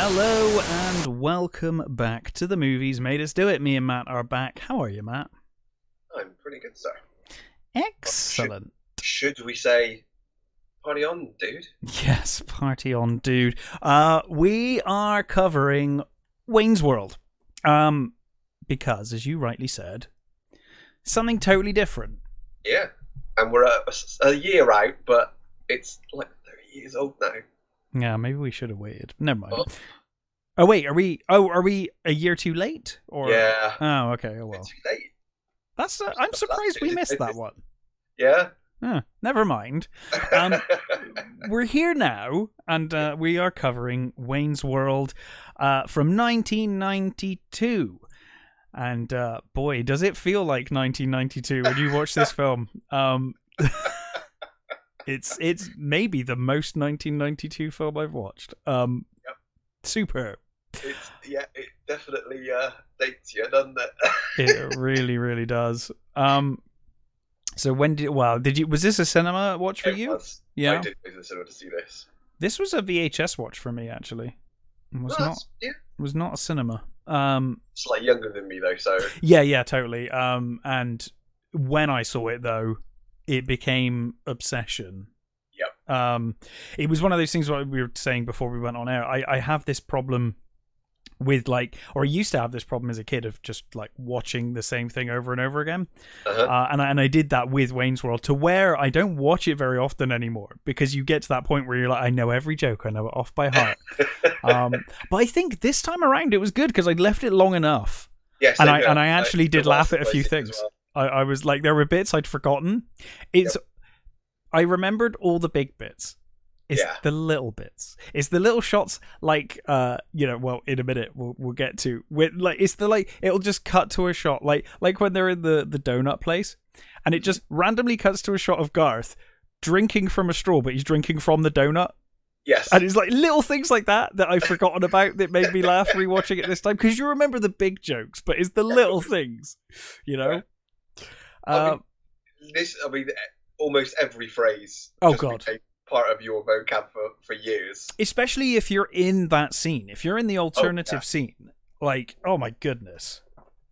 Hello and welcome back to The Movies Made Us Do It. Me and Matt are back. How are you, Matt? I'm pretty good, sir. Excellent. Should we say party on, dude? Yes, party on, dude. We are covering Wayne's World. Because, as you rightly said, something totally different. Yeah, and we're a year out, but it's like 30 years old now. Yeah, maybe we should have waited. Never mind. Oh wait, are we a year too late? Or yeah. Oh, okay. Oh well. It's too late. That's. I'm surprised we missed that one. Yeah. Never mind. We're here now, and we are covering Wayne's World from 1992. And boy, does it feel like 1992 when you watch this film. It's maybe the most 1992 film I've watched. Yep. Superb. It definitely dates you, doesn't it? It really, really does. So when was this a cinema watch for you? Was. Yeah. I did go to the cinema to see this. This was a VHS watch for me, actually. It was not a cinema. It's like younger than me though, so Yeah, totally. And when I saw it though, it became obsession. Yep. It was one of those things what we were saying before we went on air. I have this problem with I used to have this problem as a kid of just like watching the same thing over and over again. And I did that with Wayne's World to where I don't watch it very often anymore because you get to that point where you're like, I know every joke, I know it off by heart. But I think this time around it was good because I'd left it long enough. Yes, and I actually did laugh at a few things. Well. I was like, there were bits I'd forgotten. I remembered all the big bits. It's the little bits. It's the little shots, like in a minute we'll get to. It'll just cut to a shot, like when they're in the donut place, and it just randomly cuts to a shot of Garth drinking from a straw, but he's drinking from the donut. Yes, and it's like little things like that I've forgotten about that made me laugh rewatching it this time because you remember the big jokes, but it's the little things, you know. Yeah. Almost every phrase. Oh God. Became part of your vocab for years. Especially if you're in that scene, if you're in the alternative scene, like, oh my goodness,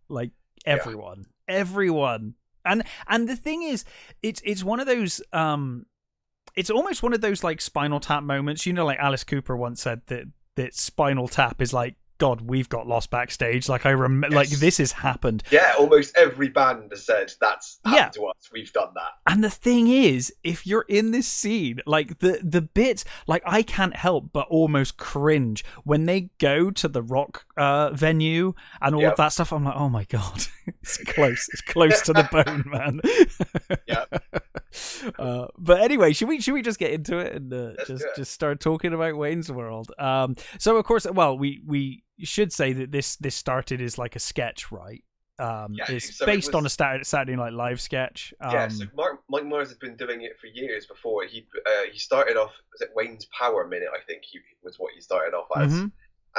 like everyone, and the thing is, it's one of those, it's almost one of those like Spinal Tap moments. You know, like Alice Cooper once said that Spinal Tap is like, God, we've got lost backstage. Like like this has happened. Yeah, almost every band has said that's happened to us. We've done that. And the thing is, if you're in this scene, like the bits, like I can't help but almost cringe when they go to the rock venue and all of that stuff. I'm like, oh my God, it's close to the bone, man. Yeah. But anyway, should we just get into it and just start talking about Wayne's World? So of course, well, we should say that this started as like a sketch, right? It's based on a Saturday Night Live sketch. So Mike Myers has been doing it for years before. He started off, was it Wayne's Power Minute? I think was what he started off as, and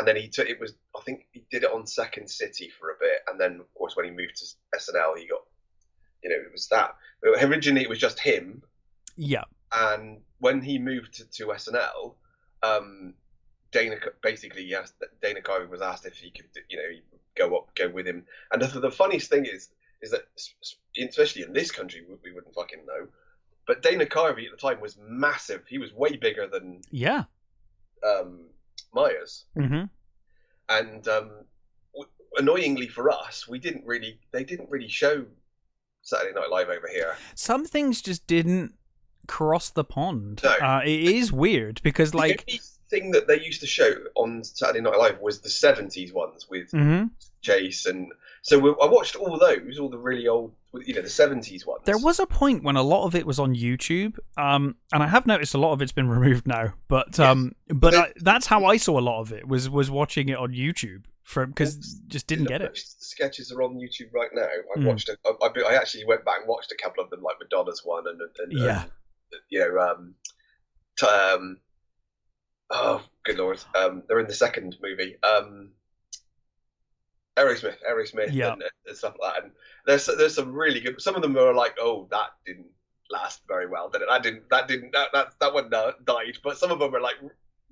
then I think he did it on Second City for a bit, and then of course when he moved to SNL, he got, it was that. But originally it was just him. Yeah. And when he moved to SNL, Dana Carvey was asked if he could, go with him. And the funniest thing is that, especially in this country, we wouldn't fucking know. But Dana Carvey at the time was massive. He was way bigger than Myers. Mm-hmm. And annoyingly for us, they didn't really show Saturday Night Live over here. Some things just didn't cross the pond. No. It is weird because like the only thing that they used to show on Saturday Night Live was the 70s ones with Chase, and so I watched all those, all the really old, the 70s ones. There was a point when a lot of it was on YouTube, and I have noticed a lot of it's been removed now, but that's how I saw a lot of it was watching it on YouTube because just didn't get it. The sketches are on YouTube right now. I actually went back and watched a couple of them, like Madonna's one oh, good lord. They're in the second movie. Aerosmith, and stuff like that. And there's some really good. Some of them are like, oh, that didn't last very well, did it? That one died. But some of them are like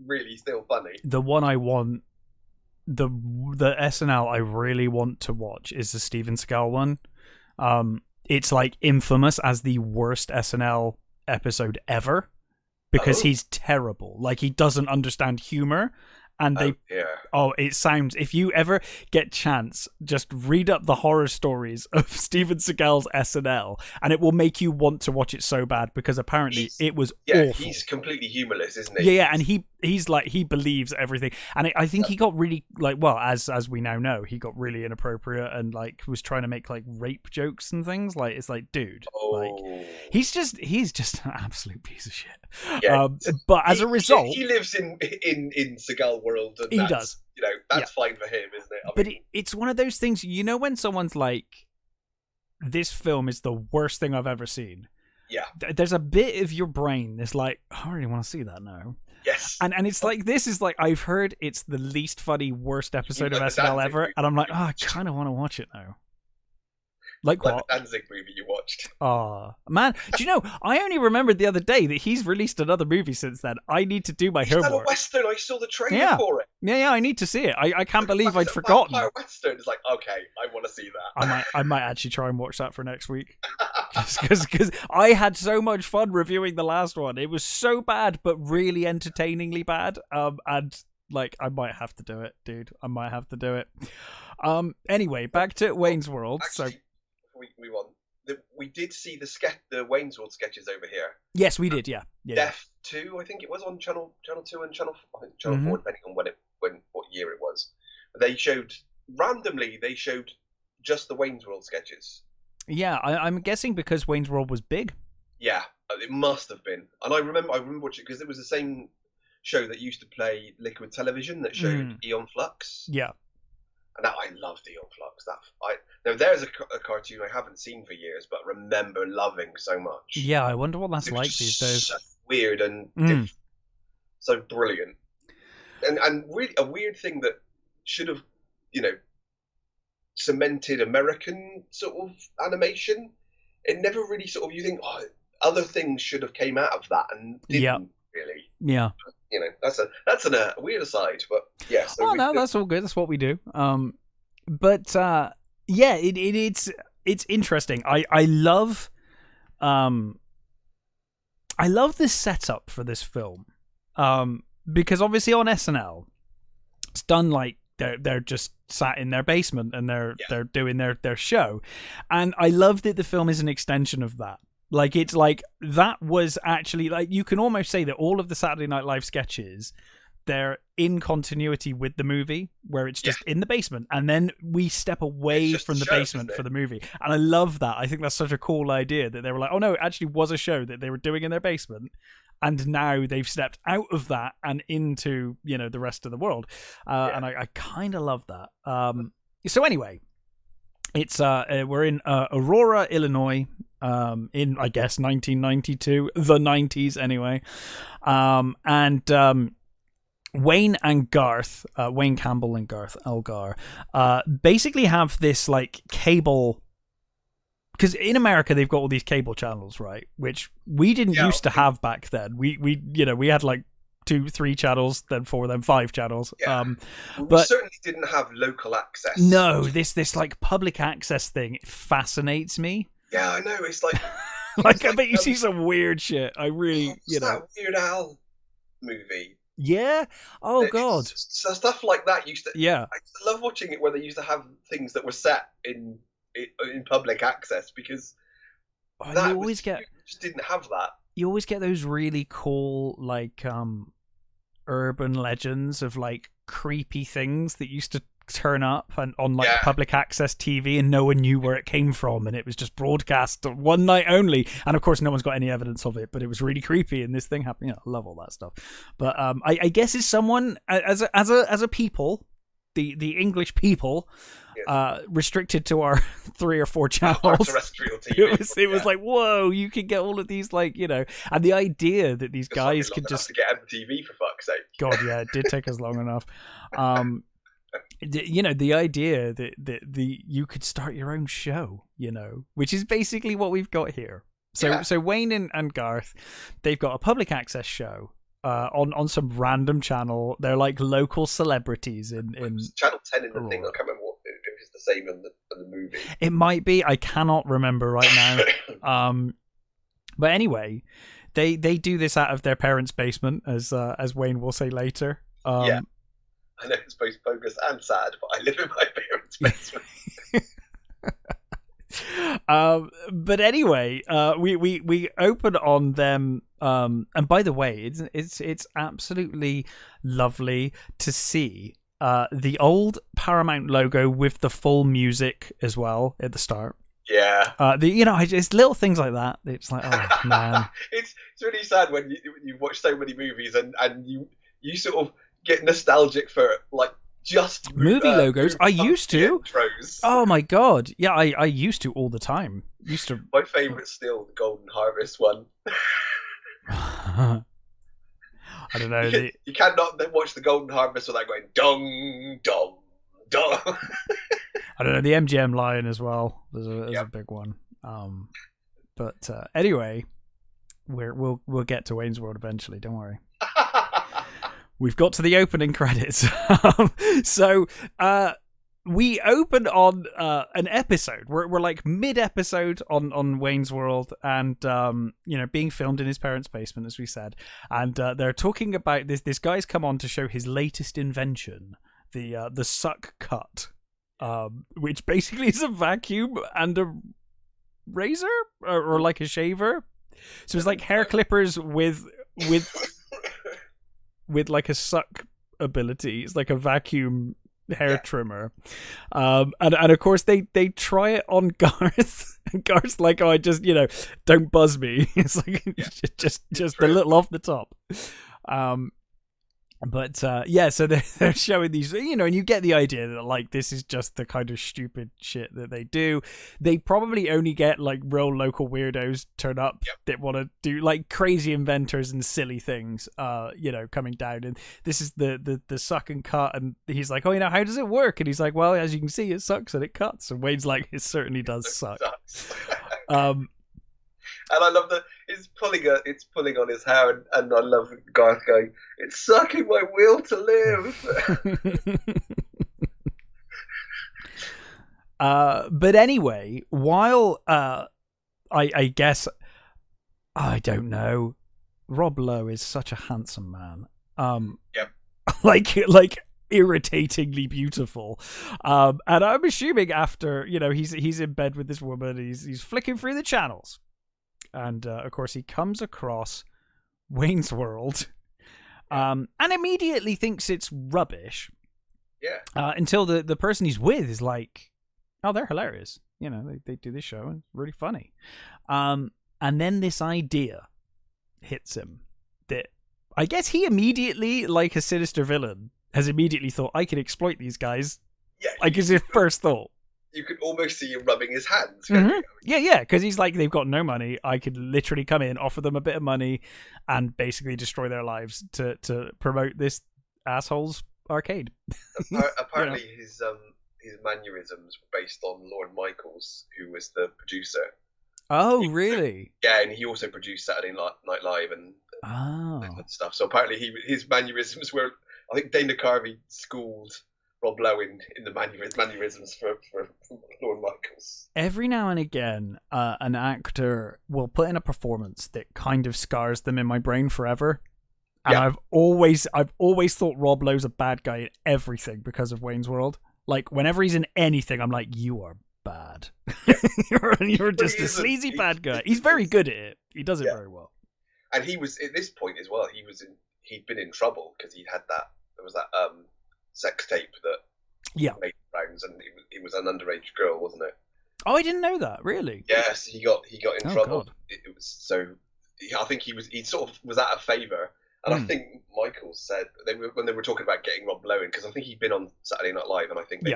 really still funny. The one I want the SNL I really want to watch is the Steven Seagal one. It's like infamous as the worst SNL episode ever because he's terrible. Like, he doesn't understand humor. And it sounds, if you ever get chance, just read up the horror stories of Steven Seagal's SNL, and it will make you want to watch it so bad, because apparently it was awful. He's completely humorless, isn't he? Yeah, and he's like, he believes everything, and I think he got really, like, well, as we now know, he got really inappropriate and like was trying to make like rape jokes and things. Like, it's like, dude, like, he's just an absolute piece of shit. Yeah, but as a result, he lives in Seagal world, and he does. You know, that's fine for him, isn't it? But it's one of those things, you know, when someone's like, this film is the worst thing I've ever seen. Yeah. There's a bit of your brain that's like, I really want to see that now. Yes. And it's like, this is like, I've heard it's the least funny, worst episode of SNL ever, and I'm like, I kind of want to watch it now. Like what? The Danzig movie you watched. Oh, man. Do you know, I only remembered the other day that he's released another movie since then. I need to do my homework. Is that a Western? I saw the trailer for it. Yeah, I need to see it. I can't believe I'd forgotten. Western. It's like, okay, I want to see that. I might actually try and watch that for next week. Just because I had so much fun reviewing the last one. It was so bad, but really entertainingly bad. And like, I might have to do it, dude. I might have to do it. Anyway, back to Wayne's World. Actually, we want. We did see the Wayne's World sketches over here. Yes, we did. Yeah. Def 2, I think it was on channel 2 and channel 4, depending on what year it was. They showed just the Wayne's World sketches. Yeah, I'm guessing because Wayne's World was big. Yeah, it must have been. And I remember watching, because it was the same show that used to play Liquid Television that showed Eon Flux. Yeah. And I loved Eon Flux. Now there's a cartoon I haven't seen for years, but remember loving so much. Yeah, I wonder what that's like these days. So weird and so brilliant, and really a weird thing that should have, cemented American sort of animation. It never really sort of, you think, other things should have came out of that and didn't really. Yeah. That's a weird aside, but yeah. So that's all good. That's what we do. But yeah, it's interesting. I love the setup for this film, because obviously on SNL, it's done like they're just sat in their basement and they're doing their show, and I love that the film is an extension of that. Like, it's like, that was actually, like, you can almost say that all of the Saturday Night Live sketches, they're in continuity with the movie, where it's just in the basement, and then we step away from the basement for the movie. And I love that. I think that's such a cool idea, that they were like, oh no, it actually was a show that they were doing in their basement, and now they've stepped out of that and into, the rest of the world. And I kind of love that. So anyway, it's we're in Aurora, Illinois, in, I guess, 1992, the 90s anyway. And Wayne and Garth, Wayne Campbell and Garth Elgar, basically have this like cable, because in America they've got all these cable channels, right? Which we didn't used to have back then. We had like 2-3 channels, then 4, then 5 channels. Yeah. But we certainly didn't have local access. No, this like public access thing, it fascinates me. Yeah, I know. It's like, I bet you see some weird shit. I really, that Weird Al movie. Yeah. Oh God. So stuff like that used to. Yeah. I love watching it where they used to have things that were set in public access, because you just didn't have that. You always get those really cool like urban legends of like creepy things that used to turn up and on like public access TV, and no one knew where it came from, and it was just broadcast one night only, and of course no one's got any evidence of it, but it was really creepy, and this thing happened. I love all that stuff. But I guess as someone as a people, the English people, restricted to our 3 or 4 channels, terrestrial TV, it was like, whoa, you can get all of these, like, and the idea that these guys could just to get MTV, for fuck's sake. God, yeah, it did take us long enough. The idea that you could start your own show, which is basically what we've got here. So Wayne and Garth, they've got a public access show, on some random channel. They're like local celebrities in Channel 10 in the thing. I can't remember if it's the same in the movie. It might be. I cannot remember right now. But anyway, they do this out of their parents' basement, as Wayne will say later. Yeah. I know it's both bogus and sad, but I live in my parents' basement. But anyway, we open on them, and by the way, it's absolutely lovely to see the old Paramount logo with the full music as well at the start. Yeah. It's little things like that. It's like, oh man, it's really sad when you watch so many movies and you sort of get nostalgic for like just movie logos. I used to. Intros. Oh my god, yeah, I used to all the time. My favourite's still the Golden Harvest one. I don't know. You cannot then watch the Golden Harvest without going dong dong dong. I don't know, the MGM Lion as well. There's a big one. But anyway, we'll get to Wayne's World eventually. Don't worry. We've got to the opening credits. So we open on an episode. We're like mid-episode on Wayne's World, and being filmed in his parents' basement, as we said. And they're talking about this guy's come on to show his latest invention, the suck cut, which basically is a vacuum and a razor or like a shaver. So it's like hair clippers with like a suck ability. It's like a vacuum hair trimmer. And of course they try it on Garth. And Garth's like, oh, I just, don't buzz me. It's like just a little off the top. But so they're showing these, and you get the idea that like this is just the kind of stupid shit that they do. They probably only get like real local weirdos turn up that want to do like crazy inventors and silly things, coming down. And this is the suck and cut, and he's like, oh, how does it work? And he's like, well, as you can see, it sucks and it cuts. And Wayne's like, it certainly does suck. And I love it's pulling on his hair, and I love Garth going, it's sucking my will to live. But anyway, while I guess, I don't know, Rob Lowe is such a handsome man. Like irritatingly beautiful. And I'm assuming after, he's in bed with this woman, he's flicking through the channels. And of course he comes across Wayne's World, and immediately thinks it's rubbish. Yeah. Until the person he's with is like, oh, they're hilarious. They do this show and it's really funny. And then this idea hits him that I guess he immediately, like a sinister villain, has immediately thought, I can exploit these guys. Yeah. Like his first thought. You could almost see him rubbing his hands. Mm-hmm. Yeah, because he's like, they've got no money. I could literally come in, offer them a bit of money, and basically destroy their lives to promote this asshole's arcade. Apparently, his mannerisms were based on Lorne Michaels, who was the producer. Oh, really? Yeah, and he also produced Saturday Night Live and stuff. So apparently, his mannerisms were. I think Dana Carvey schooled Rob Lowe in the mannerisms for Lorne Michaels. Every now and again, an actor will put in a performance that kind of scars them in my brain forever. And I've always thought Rob Lowe's a bad guy in everything because of Wayne's World. Like, whenever he's in anything, I'm like, you are bad. You're just a sleazy bad guy. He's very good at it. He does it very well. And he was, at this point as well, he'd been in trouble because he had there was that sex tape that made rounds, and it was an underage girl, wasn't it? Oh, I didn't know that. Really? Yes, he got in trouble. God. It was so. I think he sort of was out of favour, and I think Michael said when they were talking about getting Rob Lowe in, because I think he'd been on Saturday Night Live, and I think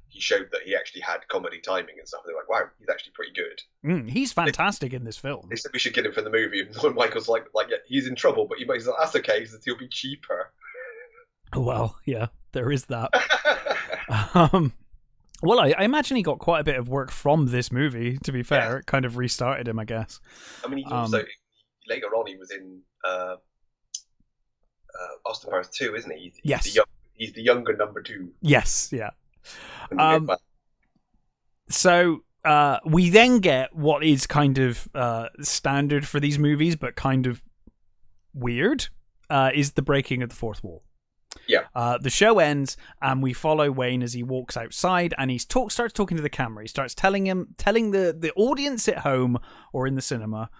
he showed that he actually had comedy timing and stuff. They're like, wow, he's actually pretty good. He's fantastic in this film. They said we should get him for the movie, and Michael's like, he's in trouble, but he's like, that's okay, because he'll be cheaper. Well, yeah, there is that. Well, I imagine he got quite a bit of work from this movie, to be fair. It kind of restarted him, I guess. I mean, he also, later on, he was in Austin Powers 2, isn't he? Yes. He's the younger number 2. Yes, yeah. So we then get what is kind of standard for these movies, but kind of weird, is the breaking of the fourth wall. Yeah. The show ends, and we follow Wayne as he walks outside, and he starts talking to the camera. He starts telling the audience at home or in the cinema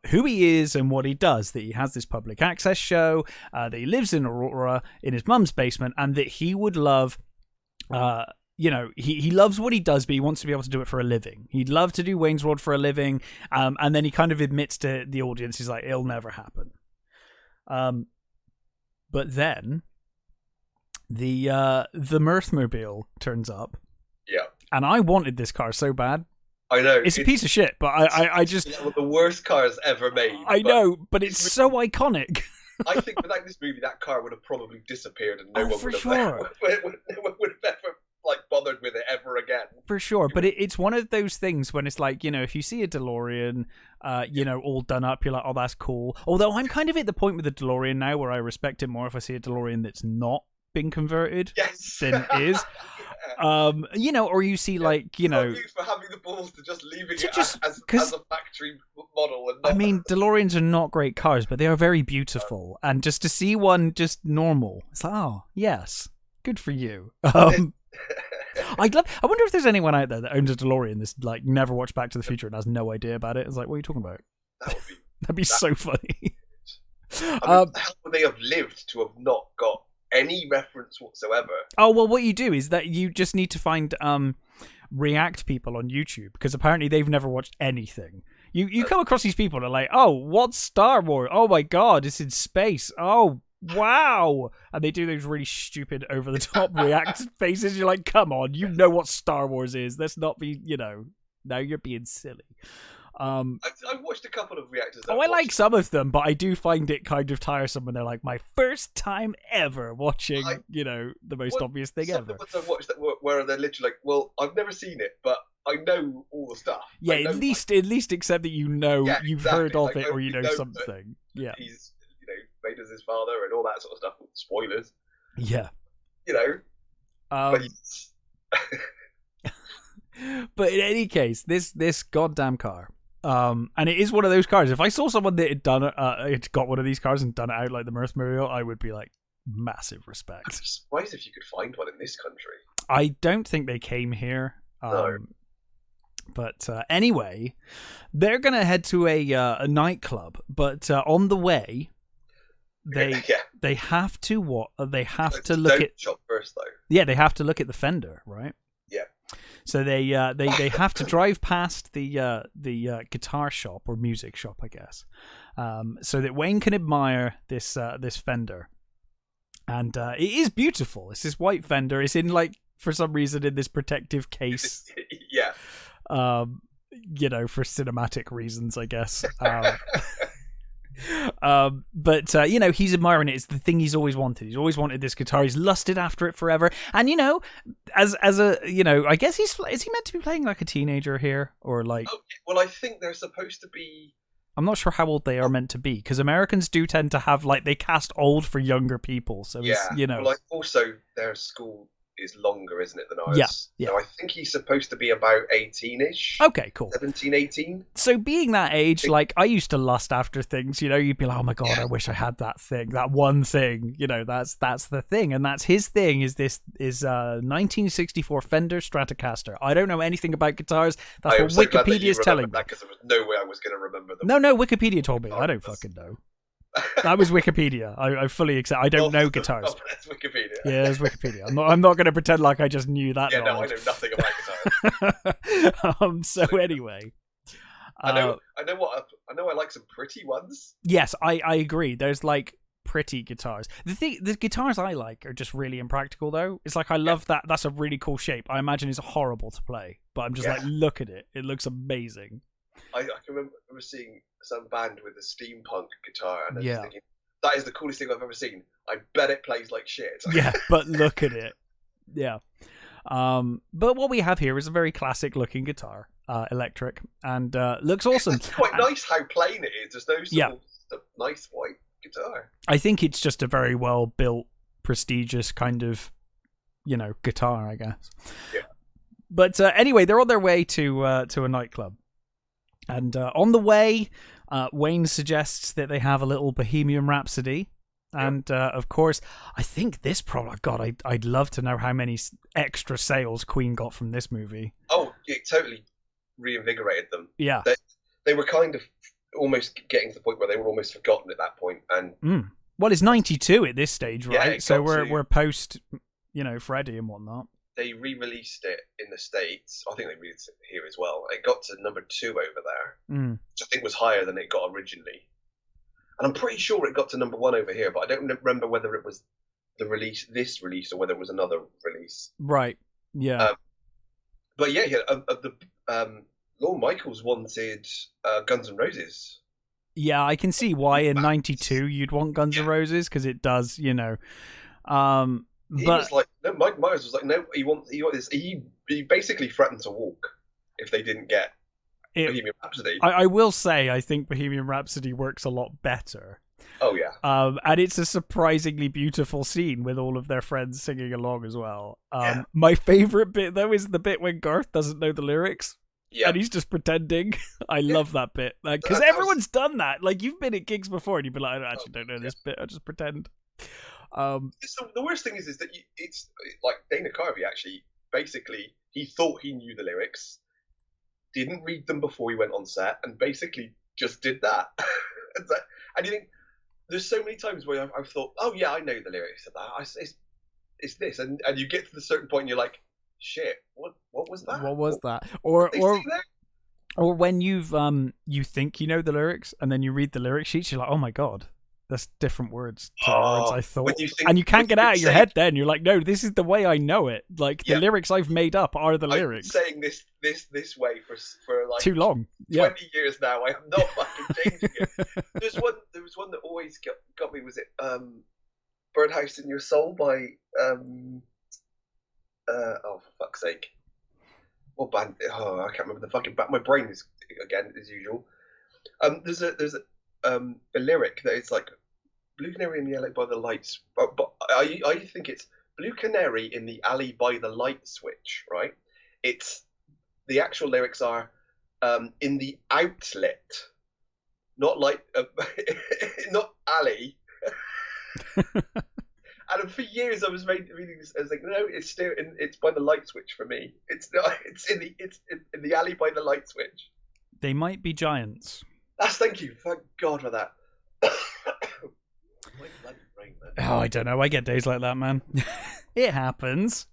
who he is and what he does. That he has this public access show, that he lives in Aurora in his mum's basement, and that he would love. He loves what he does, but he wants to be able to do it for a living. He'd love to do Wayne's World for a living, and then he kind of admits to the audience, he's like, it'll never happen. But then the Mirthmobile turns up. Yeah. And I wanted this car so bad. I know. It's a piece of shit, but I just... one of the worst cars ever made. I know, but it's so iconic. I think without this movie, that car would have probably disappeared and no one would have ever bothered with it ever again. For sure, but it's one of those things when it's like, if you see a DeLorean, all done up, you're like, oh, that's cool. Although I'm kind of at the point with the DeLorean now where I respect it more if I see a DeLorean that's not been converted than is. Or you see for having the balls to just leaving it as a factory model. And I mean, DeLoreans are not great cars, but they are very beautiful. And just to see one just normal, it's like, oh, yes, good for you. I wonder if there's anyone out there that owns a DeLorean that's like never watched Back to the Future and has no idea about it. It's like, what are you talking about? That'd be so funny. How would they have lived to have not got any reference whatsoever? Oh, well, what you do is that you just need to find react people on YouTube, because apparently they've never watched anything. You come across these people that are like, oh, what's Star Wars? Oh my god, it's in space. Oh, wow. And they do those really stupid over the top react faces. You're like, come on, you know what Star Wars is. Let's not be, now you're being silly. I watched a couple of reactors. I like some of them, but I do find it kind of tiresome when they're like, my first time ever watching, the most obvious thing ever. Some of the ones I watched that where they're literally like, well, I've never seen it, but I know all the stuff. Yeah, at least accept that you've heard of it, or you know something. Yeah. He's, Vader's his father and all that sort of stuff. Spoilers. Yeah. But in any case, this goddamn car. And it is one of those cars. If I saw someone that had done had got one of these cars and done it out like the Mirthmobile, I would be like, massive respect. I'm surprised if you could find one in this country. I don't think they came here. No. But anyway, they're gonna head to a nightclub. But on the way, they have to look at shop first though. Yeah, they have to look at the fender, right? Yeah. So they have to drive past the guitar shop or music shop, I guess, so that Wayne can admire this Fender, and it is beautiful. It's this white Fender. It's in for some reason in this protective case. Yeah. For cinematic reasons, I guess. But he's admiring it. It's the thing he's always wanted. He's always wanted this guitar. He's lusted after it forever. And as a I guess is he meant to be playing like a teenager here, or like? Okay. Well, I think they're supposed to be. I'm not sure how old they are meant to be, because Americans do tend to have they cast old for younger people. So Well, also their school is longer, isn't it, than ours? Yeah. So I think he's supposed to be about 18-ish. Okay, cool. 17, 18. So being that age, I used to lust after things, you'd be like, oh my god, I wish I had that thing, that one thing, that's the thing. And that's his thing, is 1964 Fender Stratocaster. I don't know anything about guitars. That's what Wikipedia's telling me. Because there was no way I was going to remember them. No, Wikipedia told me. I don't fucking know. That was Wikipedia. I fully accept. I don't know guitars. Oh, that's Wikipedia. Yeah, it's Wikipedia. I'm not going to pretend like I just knew that. Yeah, knowledge. No, I know nothing about guitars. So anyway, I know. I like some pretty ones. Yes, I agree. There's pretty guitars. The guitars I like are just really impractical though. It's I love that. That's a really cool shape. I imagine it's horrible to play, but I'm just look at it. It looks amazing. I can remember seeing some band with a steampunk guitar, and I was thinking, that is the coolest thing I've ever seen. I bet it plays like shit. Yeah, but look at it. Yeah. But what we have here is a very classic looking guitar, electric, and looks awesome. It's quite nice how plain it is. There's no sort of nice white guitar. I think it's just a very well built, prestigious kind of, guitar, I guess. Yeah. But anyway, they're on their way to a nightclub, and on the way, Wayne suggests that they have a little Bohemian Rhapsody. And of course, I think this product. God, I'd love to know how many extra sales Queen got from this movie. Oh, it totally reinvigorated them. Yeah, they were kind of almost getting to the point where they were almost forgotten at that point. And well, it's 92 at this stage, right? Yeah, so we're post, Freddie and whatnot. They re-released it in the States. I think they released it here as well. It got to number 2 over there, which I think was higher than it got originally. And I'm pretty sure it got to number 1 over here, but I don't remember whether it was this release, or whether it was another release. Right. Yeah. But yeah, Lorne Michaels wanted Guns N' Roses. Yeah, I can see why in 92 you'd want Guns N' Roses, because it does, He was like, no, Mike Myers was like, no, he wants this. He basically threatened to walk if they didn't get Bohemian Rhapsody. I will say, I think Bohemian Rhapsody works a lot better. Oh yeah. And it's a surprisingly beautiful scene with all of their friends singing along as well. Yeah. My favorite bit though is the bit when Garth doesn't know the lyrics. Yeah. And he's just pretending. I love that bit. Because everyone's done that. Like, you've been at gigs before and you've been like, I actually don't know this bit. I just pretend. The worst thing is that it's like Dana Carvey actually, basically, he thought he knew the lyrics, didn't read them before he went on set, and basically just did that. And you think, there's so many times where I've thought, oh yeah, I know the lyrics of that. It's this. And you get to the certain point and you're like, shit, what was that? What was that? Or when you think you know the lyrics and then you read the lyric sheets, you're like, oh my god, that's different words to the words I thought. And you can't get out of your head then. You're like, no, this is the way I know it. Like, the lyrics I've made up are the lyrics. I'm saying this way for like too long. 20 years now. I am not fucking changing it. There was one that always got me. Was it Birdhouse in Your Soul by oh, for fuck's sake. What band? Oh, I can't remember the fucking band. My brain is, again, as usual. There's a lyric that it's like, Blue Canary in the Alley by the Lights. But I think it's Blue Canary in the Alley by the Light Switch, right? It's, the actual lyrics are, in the outlet. Not like, not alley. And for years I was reading this. I was like, no, it's still it's by the light switch for me. It's not. It's in the alley by the light switch. They might be giants. Thank you. Thank God for that. My bloody brain, man. Oh, I don't know. I get days like that, man. It happens.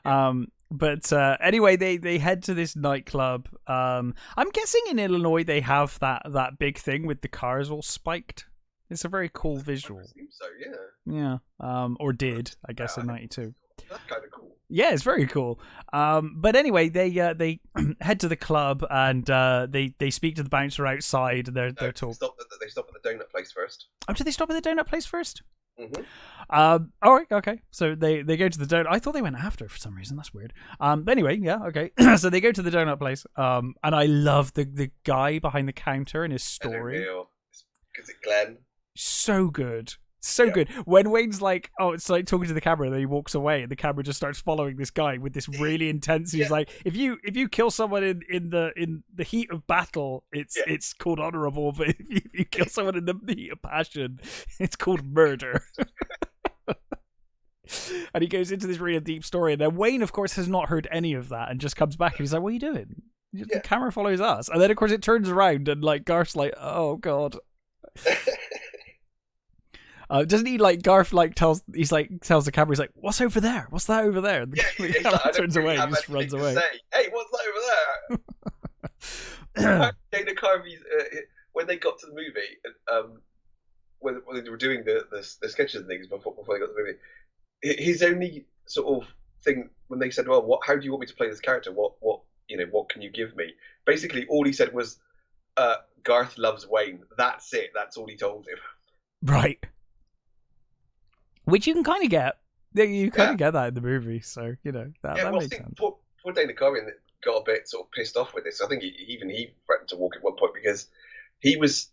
But anyway, they head to this nightclub. I'm guessing in Illinois they have that big thing with the cars all spiked. It's a very cool visual. I assume so, yeah. Yeah. Or did, I guess, in 92. That's kind of cool. Yeah, it's very cool. But anyway, they head to the club and they speak to the bouncer outside. They're talking. They stop at the donut place first. Oh, did they stop at the donut place first? Mm-hmm. All right, okay. So they go to the donut. I thought they went after for some reason. That's weird. But anyway, yeah, okay. So they go to the donut place. And I love the guy behind the counter and his story. Because it's Glenn. So good. So good. When Wayne's like, oh, it's like talking to the camera, and then he walks away, and the camera just starts following this guy with this really intense. He's like, if you kill someone in the heat of battle, it's called honorable, but if you kill someone in the heat of passion, it's called murder. And he goes into this really deep story, and then Wayne, of course, has not heard any of that, and just comes back, and he's like, "What are you doing?" The camera follows us, and then of course it turns around, and like Garth's like, "Oh God." Doesn't he like Garth like tells the camera, he's like, "What's over there? What's that over there?" And the camera turns away, and just runs away. Hey, what's that over there? Dana Carvey's when they got to the movie, when they were doing the sketches and things before they got to the movie, his only sort of thing when they said, "Well, how do you want me to play this character? What can you give me?" Basically, all he said was, "Garth loves Wayne." That's it. That's all he told him. Right. Which you can kind of get. You kind of get that in the movie, so that makes sense. Poor Dana Carvey got a bit sort of pissed off with this. I think he threatened to walk at one point because he was,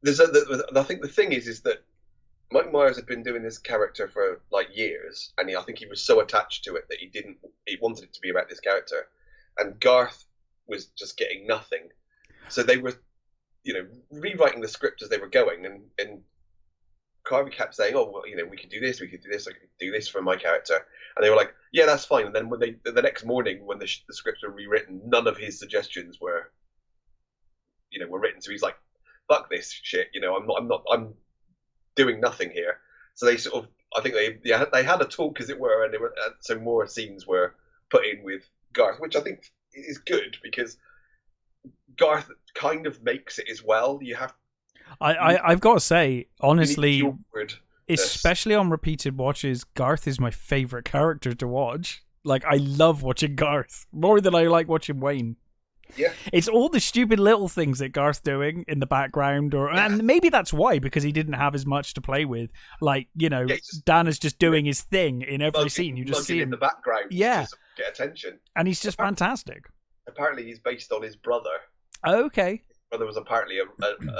I think the thing is that Mike Myers had been doing this character for like years, and I think he was so attached to it that he wanted it to be about this character, and Garth was just getting nothing. So they were, rewriting the script as they were going, and Carvey kept saying, "Oh, well, we could do this, I could do this for my character," and they were like, "Yeah, that's fine." And then when the next morning, when the scripts were rewritten, none of his suggestions were written. So he's like, "Fuck this shit," I'm doing nothing here. So they sort of, I think they had a talk, as it were, and so more scenes were put in with Garth, which I think is good because Garth kind of makes it as well. I've got to say, honestly, especially on repeated watches, Garth is my favorite character to watch. Like, I love watching Garth more than I like watching Wayne. Yeah, it's all the stupid little things that Garth's doing in the background, and maybe that's why, because he didn't have as much to play with. Like, Dan is just doing his thing in every scene. You just see him in the background, to get attention, and he's just fantastic. Apparently, he's based on his brother. Okay, his brother was apparently a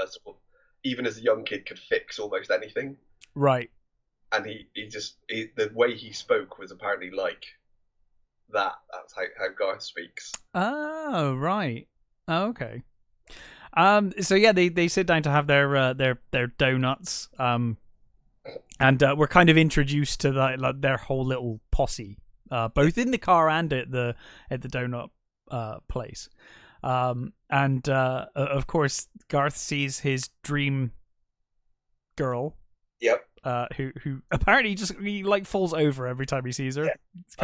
sort of, even as a young kid, could fix almost anything. Right, and the way he spoke was apparently like that. That's how Garth speaks. Oh, right. Oh, okay. So yeah, they sit down to have their donuts. And we're kind of introduced to their whole little posse, both in the car and at the donut place. And of course, Garth sees his dream girl. Yep. Who apparently he falls over every time he sees her. Yeah. It's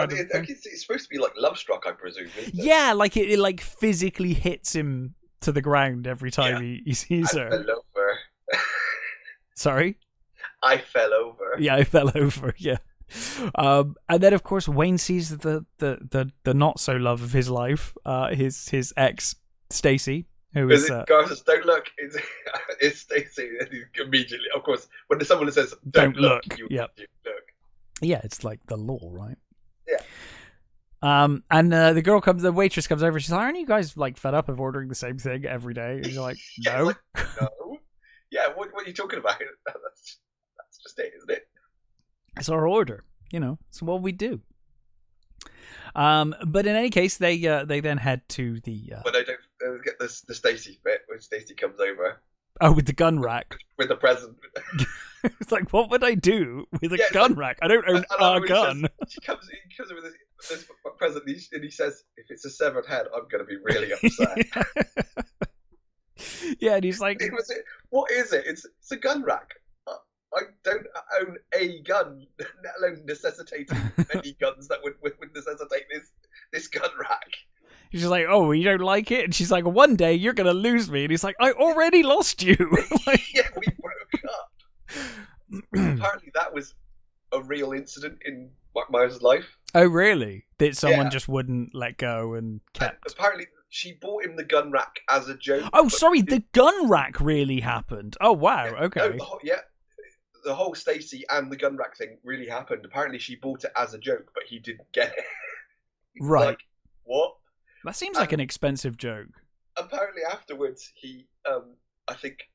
supposed to be like love struck, I presume. Yeah, like it physically hits him to the ground every time he sees her. I fell over. Sorry? I fell over. Yeah, I fell over. Yeah. And then of course Wayne sees the not so love of his life, his ex Stacy. Who is Garth says, "Don't look." It's Stacey, and he immediately, of course, when someone says, "Don't look," you look. Yeah, it's like the law, right? Yeah. And the waitress comes over. She's like, "Aren't you guys fed up of ordering the same thing every day?" And you're like, "No." No. Yeah. What are you talking about? That's just it, isn't it? It's our order. It's what we do. But in any case, they then head to the. But I don't get the Stacey bit when Stacey comes over. Oh, with the gun rack. With the present. It's like, what would I do with a gun rack? I don't own a gun. He comes over with this present, and he says, "If it's a severed head, I'm going to be really upset." Yeah, and he's like, "What is it? It's a gun rack. I don't own a gun, let alone necessitating many guns that would necessitate this gun rack." She's just like, "Oh, you don't like it?" And she's like, "One day you're going to lose me." And he's like, "I already lost you." Yeah, we broke up. Apparently that was a real incident in Mike Myers' life. Oh, really? That someone just wouldn't let go and kept... Apparently she bought him the gun rack as a joke. Oh, sorry, the gun rack really happened. Oh, wow, okay. No, the whole Stacey and the gun rack thing really happened. Apparently she bought it as a joke, but he didn't get it. Right. Like, what? That seems like an expensive joke. Apparently afterwards, I think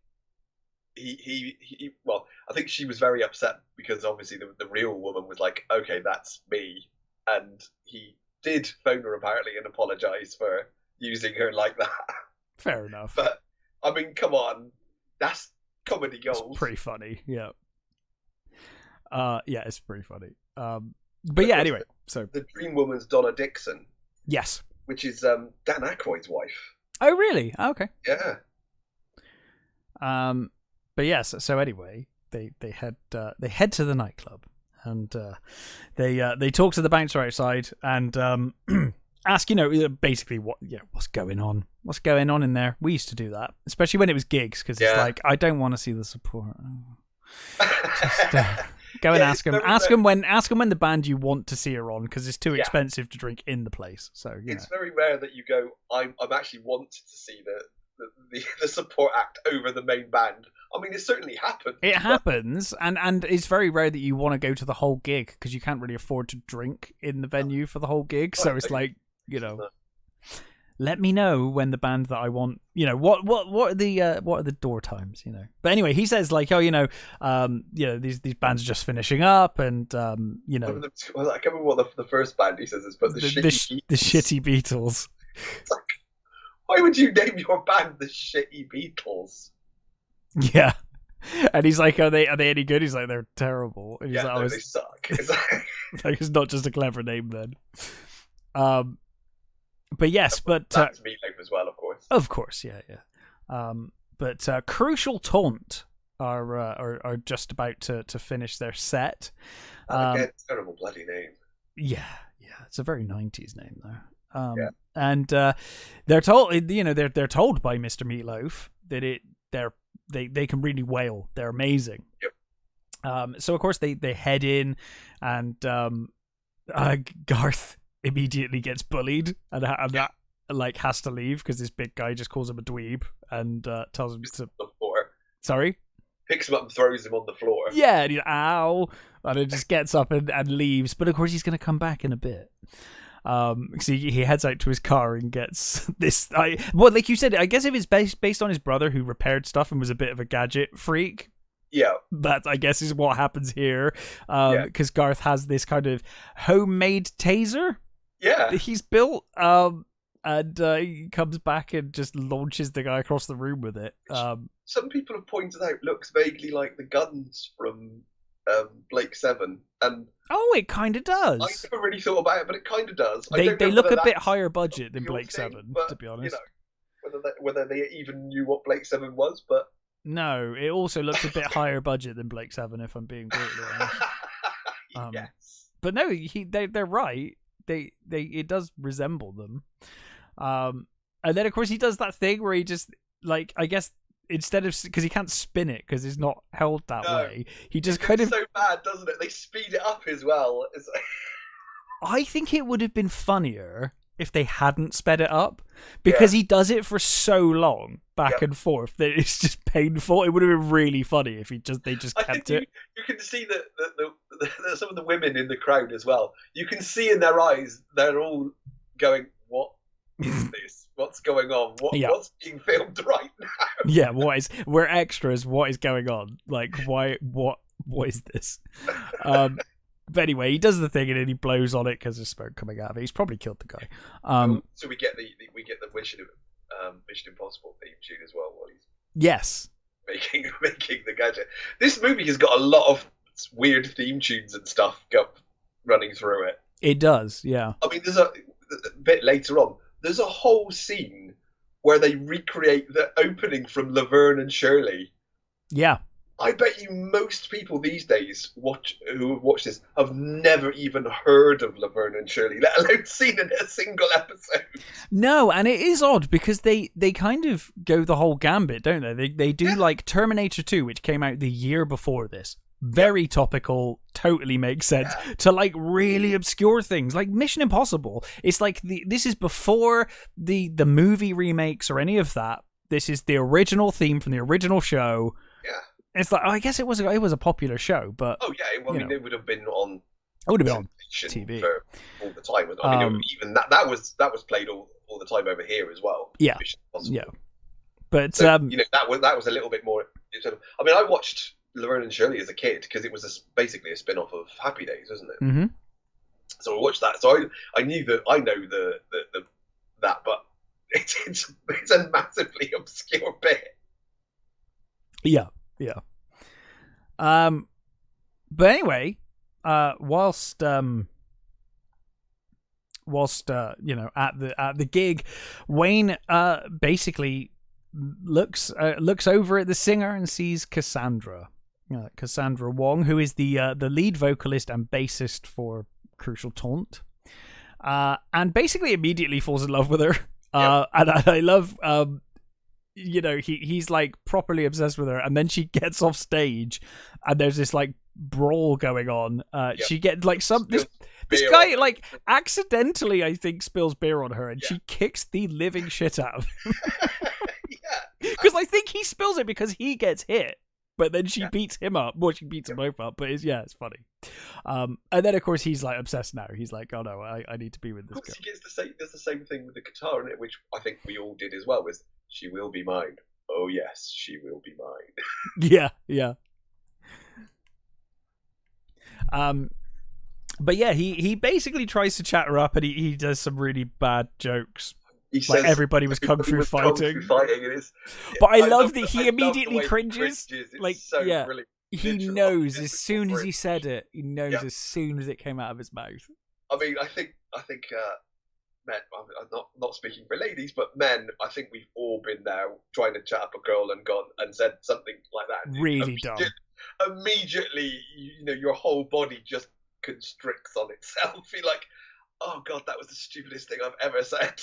I think she was very upset because obviously the real woman was like, "Okay, that's me," and he did phone her apparently and apologise for using her like that. Fair enough. But I mean, come on, that's comedy gold. It's pretty funny, yeah. Yeah, it's pretty funny. But yeah, anyway, so the dream woman's Donna Dixon. Yes. Which is Dan Aykroyd's wife. Oh, really? Oh, okay. Yeah. But yes. So anyway, they head to the nightclub, and they talk to the bouncer outside and ask, basically what's going on? What's going on in there? We used to do that, especially when it was gigs, because it's like, I don't want to see the support. Just go and ask them. Ask them when the band you want to see are on, because it's too expensive to drink in the place. So it's very rare that you go, I'm actually wanted to see the support act over the main band. I mean, it certainly happens. It happens, and it's very rare that you want to go to the whole gig, because you can't really afford to drink in the venue for the whole gig. So it's like, let me know when the band that I want, what are the door times, But anyway, he says like, oh, these bands are just finishing up, and I can't remember what the first band he says is, but the Shitty Beatles. It's like, why would you name your band the Shitty Beatles? Yeah. And he's like, are they any good? He's like, they're terrible. And he's like, they suck. It's not just a clever name then. But yes, but that's Meatloaf as well, of course. Of course, yeah. But Crucial Taunt are just about to finish their set. Again, terrible bloody name. Yeah, it's a very 90s name though. And they're told, they're told by Mr. Meatloaf that they can really wail. They're amazing. Yep. So of course they head in, and Garth immediately gets bullied and that like has to leave because this big guy just calls him a dweeb and tells him to. The floor. Sorry. Picks him up and throws him on the floor. Yeah, and he's ow, and it just gets up and leaves. But of course he's going to come back in a bit. So he heads out to his car and gets this. Like you said, I guess if it's based on his brother who repaired stuff and was a bit of a gadget freak. Yeah, that I guess is what happens here. Because Garth has this kind of homemade taser. Yeah, that he's built. And he comes back and just launches the guy across the room with it. Some people have pointed out looks vaguely like the guns from Blake 7, and it kind of does. I never really thought about it, but it kind of does. They look a bit higher budget than Blake 7, to be honest. Whether they even knew what Blake 7 was, but no, it also looks a bit higher budget than Blake 7, if I'm being brutally honest. Yes, but no, they're right. It does resemble them. And then of course he does that thing where he just like, I guess instead of, because he can't spin it because it's not held that way, he just kind of so bad, doesn't it? They speed it up as well. It's like... I think it would have been funnier if they hadn't sped it up, because he does it for so long back and forth that it's just painful. It would have been really funny if they just kept it. You can see that the some of the women in the crowd as well. You can see in their eyes they're all going, "What is this? What's going on? What's being filmed right now?" Yeah, we're extras. What is going on? Like, why? What is this? But anyway, he does the thing and then he blows on it because there's smoke coming out of it. He's probably killed the guy. So we get the Mission Impossible theme tune as well while he's making the gadget. This movie has got a lot of weird theme tunes and stuff running through it. It does, yeah. I mean, there's a bit later on. There's a whole scene where they recreate the opening from Laverne and Shirley. Yeah. I bet you most people these days who have watched this have never even heard of Laverne and Shirley, let alone seen it in a single episode. No, and it is odd because they kind of go the whole gambit, don't they? They do like Terminator 2, which came out the year before this. Very topical, totally makes sense, to like really obscure things like Mission Impossible. It's like this is before the movie remakes or any of that. This is the original theme from the original show. Yeah. It's like, I guess it was a popular show, but it would have been on. It would have been on TV for all the time. I mean, even that was played all the time over here as well. Yeah, yeah. But so, that was a little bit more. I mean, I watched Laverne and Shirley as a kid because it was basically a spin-off of Happy Days, isn't it? Mm-hmm. So I watched that. So I knew that I know that, but it's a massively obscure bit. Yeah. Yeah. But anyway, whilst at the gig, Wayne basically looks over at the singer and sees Cassandra Wong, who is the lead vocalist and bassist for Crucial Taunt, and basically immediately falls in love with her. And I love he's like properly obsessed with her, and then she gets off stage and there's this like brawl going on. She gets like this guy like accidentally, I think, spills beer on her, and she kicks the living shit out of him. Because I think he spills it because he gets hit. but then she beats him up. Well, she beats them both up, but it's funny. And then of course he's like obsessed now. He's like, oh no, I need to be with this girl. He gets there's the same thing with the guitar in it, which I think we all did as well. Was she will be mine? Oh yes, she will be mine. Yeah. But yeah, he basically tries to chat her up, and he does some really bad jokes. He like says everybody was kung fu fighting. But I love that he immediately cringes. Like, so brilliant. He knows as soon as he said it. He knows as soon as it came out of his mouth. I mean, I think men. I'm not speaking for ladies, but men. I think we've all been there trying to chat up a girl and gone and said something like that. Really dumb. Immediately, your whole body just constricts on itself. You're like, oh god, that was the stupidest thing I've ever said.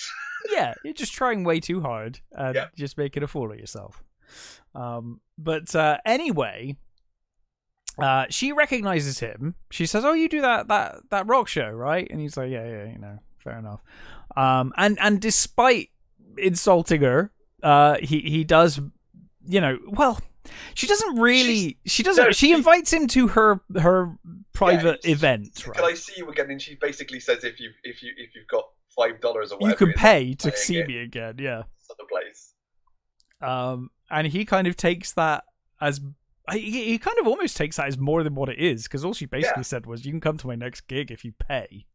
Yeah, you're just trying way too hard and just making a fool of yourself. But anyway, she recognizes him. She says, "Oh, you do that rock show, right?" And he's like, "Yeah, fair enough." And despite insulting her, he does, well. She doesn't really. She doesn't. She invites him to her private event. Can I see you again? And she basically says, "If you've got $5 or whatever, you can pay to see me again." Yeah. Other place. And he kind of takes that as he kind of almost takes that as more than what it is, because all she basically said was, "You can come to my next gig if you pay."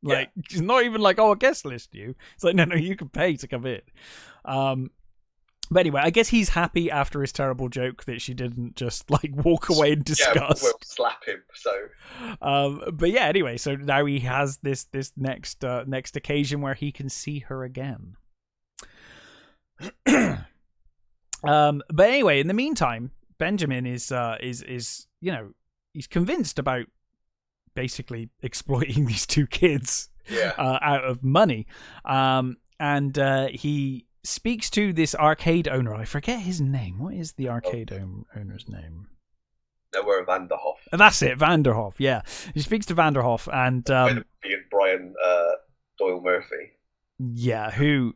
Like, she's not even like, "Oh, I'll guest list you." It's like, no, you can pay to come in. But anyway, I guess he's happy after his terrible joke that she didn't just like walk away in disgust. Yeah, we'll slap him. So, but yeah, anyway, so now he has this next occasion where he can see her again. But anyway, in the meantime, Benjamin is he's convinced about basically exploiting these two kids out of money, and he speaks to this arcade owner. I forget his name. What is the arcade owner's name? Nowhere Vanderhoff. That's it, Vanderhoff. Yeah, he speaks to Vanderhoff and Brian Doyle Murphy. Yeah, who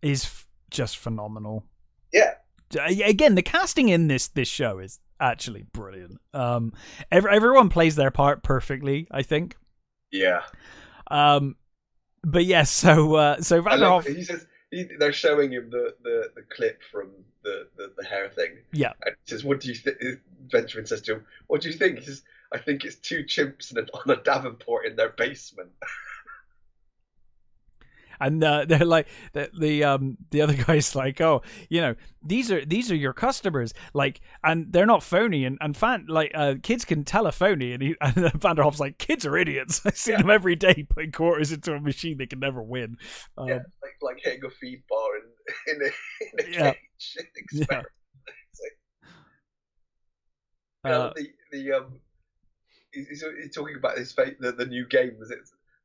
is just phenomenal. Yeah. Again, the casting in this show is actually brilliant. Everyone plays their part perfectly, I think. Yeah. But yes, so Vanderhoff. He says. They're showing him the clip from the hair thing. Yeah. And he says, "What do you think?" Benjamin says to him, "What do you think?" He says, "I think it's two chimps on a Davenport in their basement." And they're like the other guy's like, "Oh, these are your customers, like, and they're not phony, and kids can tell a phony." And Vanderhoff's like, "Kids are idiots. I see them every day putting quarters into a machine they can never win." Like hitting a feed bar in a cage experiment. He's talking about the new game. Was it?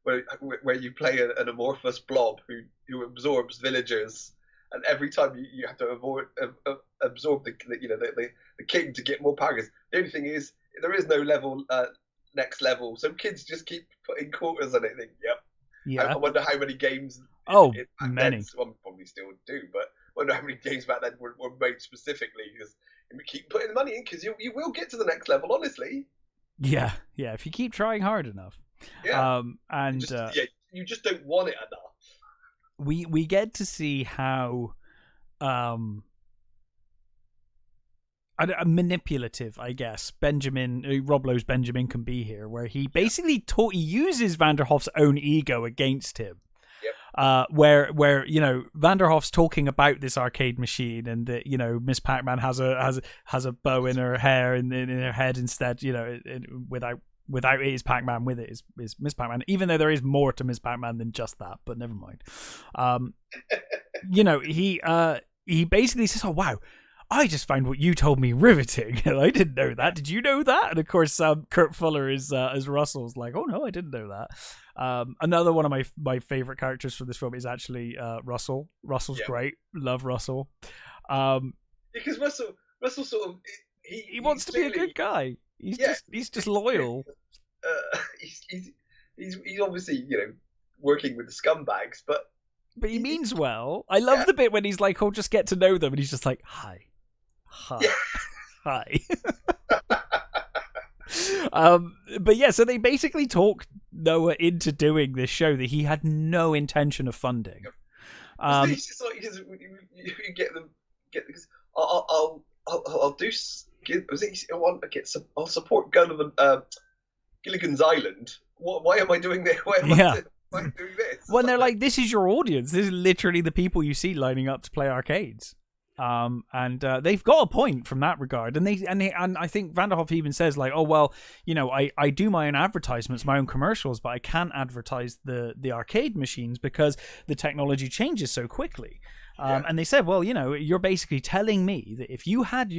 Where you play an amorphous blob who absorbs villagers, and every time you have to absorb the king to get more powers. The only thing is there is no next level, so kids just keep putting quarters on it. Think, I wonder how many games. Many. Some probably still do, but I wonder how many games back then were made specifically because you keep putting the money in because you will get to the next level. Honestly. Yeah. If you keep trying hard enough. Yeah. You just don't want it enough. We get to see how manipulative, I guess, Rob Lowe's Benjamin can be here, where he basically he uses Vanderhoff's own ego against him. Yep. Where Vanderhoff's talking about this arcade machine, and that Miss Pac-Man has a bow in her hair and in her head instead, without it is Pac-Man, with it is Miss Pac-Man, even though there is more to Miss Pac-Man than just that, but never mind. He basically says, "Oh wow, I just found what you told me riveting. I didn't know that. Did you know that?" And of course, Kurt Fuller is as Russell's like, "Oh no, I didn't know that." Another one of my favorite characters for this film is actually Russell. Russell's great. Love Russell. Because Russell sort of he wants to be a good guy. He's just loyal. He's obviously working with the scumbags, but he means well. I love the bit when he's like, "Oh, just get to know them," and he's just like, "Hi." Yeah. Hi. But yeah, so they basically talked Noah into doing this show that he had no intention of funding. It's just like you get them. I'll do. I'll support Gilligan's Island. Why am I doing this? Why am I doing this? When they're like, this is your audience. This is literally the people you see lining up to play arcades. And they've got a point from that regard, and I think Vanderhoff even says like, oh well, you know, I do my own advertisements, my own commercials, but I can't advertise the arcade machines because the technology changes so quickly. And they said, well, you know, you're basically telling me that if you had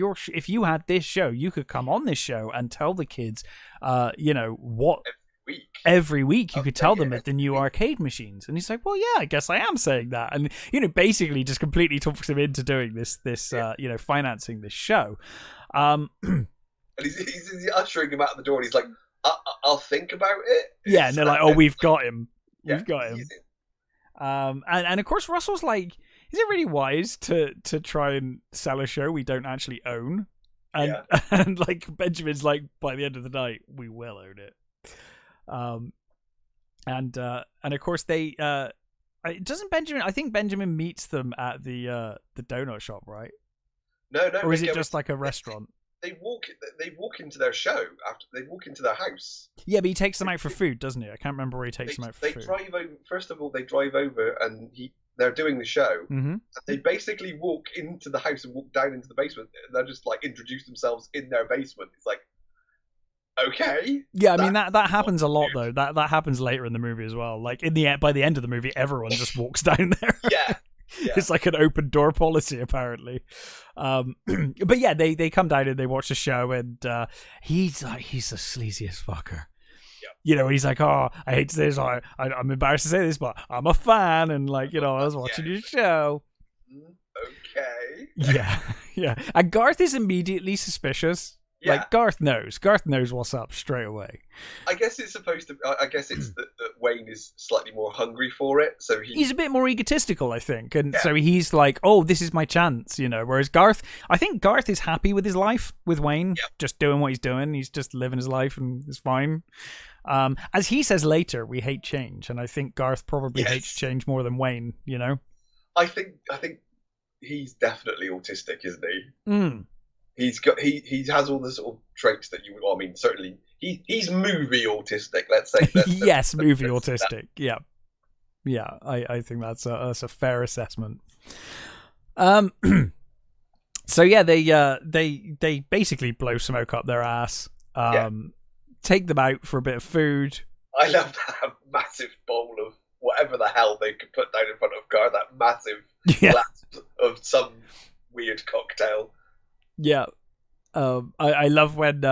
this show, you could come on this show and tell the kids, you know, what. Every week you could tell them at the new arcade machines. And he's like, well, yeah, I guess I am saying that. And, you know, basically just completely talks him into doing this you know, financing this show. And he's ushering him out the door and he's like, I'll think about it. Yeah, and they're like, oh, we've got him. We've got him. And of course, Russell's like, is it really wise to try and sell a show we don't actually own? And like Benjamin's like, by the end of the night, we will own it. And of course they doesn't Benjamin, I think Benjamin meets them at the donut shop, right? No, or is it just like a restaurant? They walk into their show after they walk into their house. Yeah, but he takes them out for food, doesn't he? I can't remember where he takes them out for food. They drive over. First of all, they drive over and they're doing the show. Mm-hmm. They basically walk into the house and walk down into the basement. And they're just like introduce themselves in their basement. It's like, okay. Yeah, I mean that happens a lot though. That happens later in the movie as well. Like by the end of the movie, everyone just walks down there. Yeah. It's like an open door policy apparently. But yeah, they come down and they watch the show, and he's the sleaziest fucker. You know, he's like, oh, I hate to say this, I'm embarrassed to say this, but I'm a fan, and like, you know, I was watching your show. Okay. Yeah. And Garth is immediately suspicious. Yeah. Like Garth knows what's up straight away. I guess it's supposed to. I guess it's that Wayne is slightly more hungry for it, so he's a bit more egotistical, I think, and so he's like, "Oh, this is my chance," you know. Whereas I think Garth is happy with his life with Wayne, just doing what he's doing. He's just living his life and it's fine. As he says later, we hate change, and I think Garth probably hates change more than Wayne. You know, I think he's definitely autistic, isn't he? He has all the sort of traits that you would. Well, I mean, certainly he's movie autistic. Let's say. Yes, movie autistic. Yeah. I think that's a fair assessment. So yeah, they basically blow smoke up their ass. Take them out for a bit of food. I love that massive bowl of whatever the hell they could put down in front of Gar. That massive glass of some weird cocktail. Yeah, I love when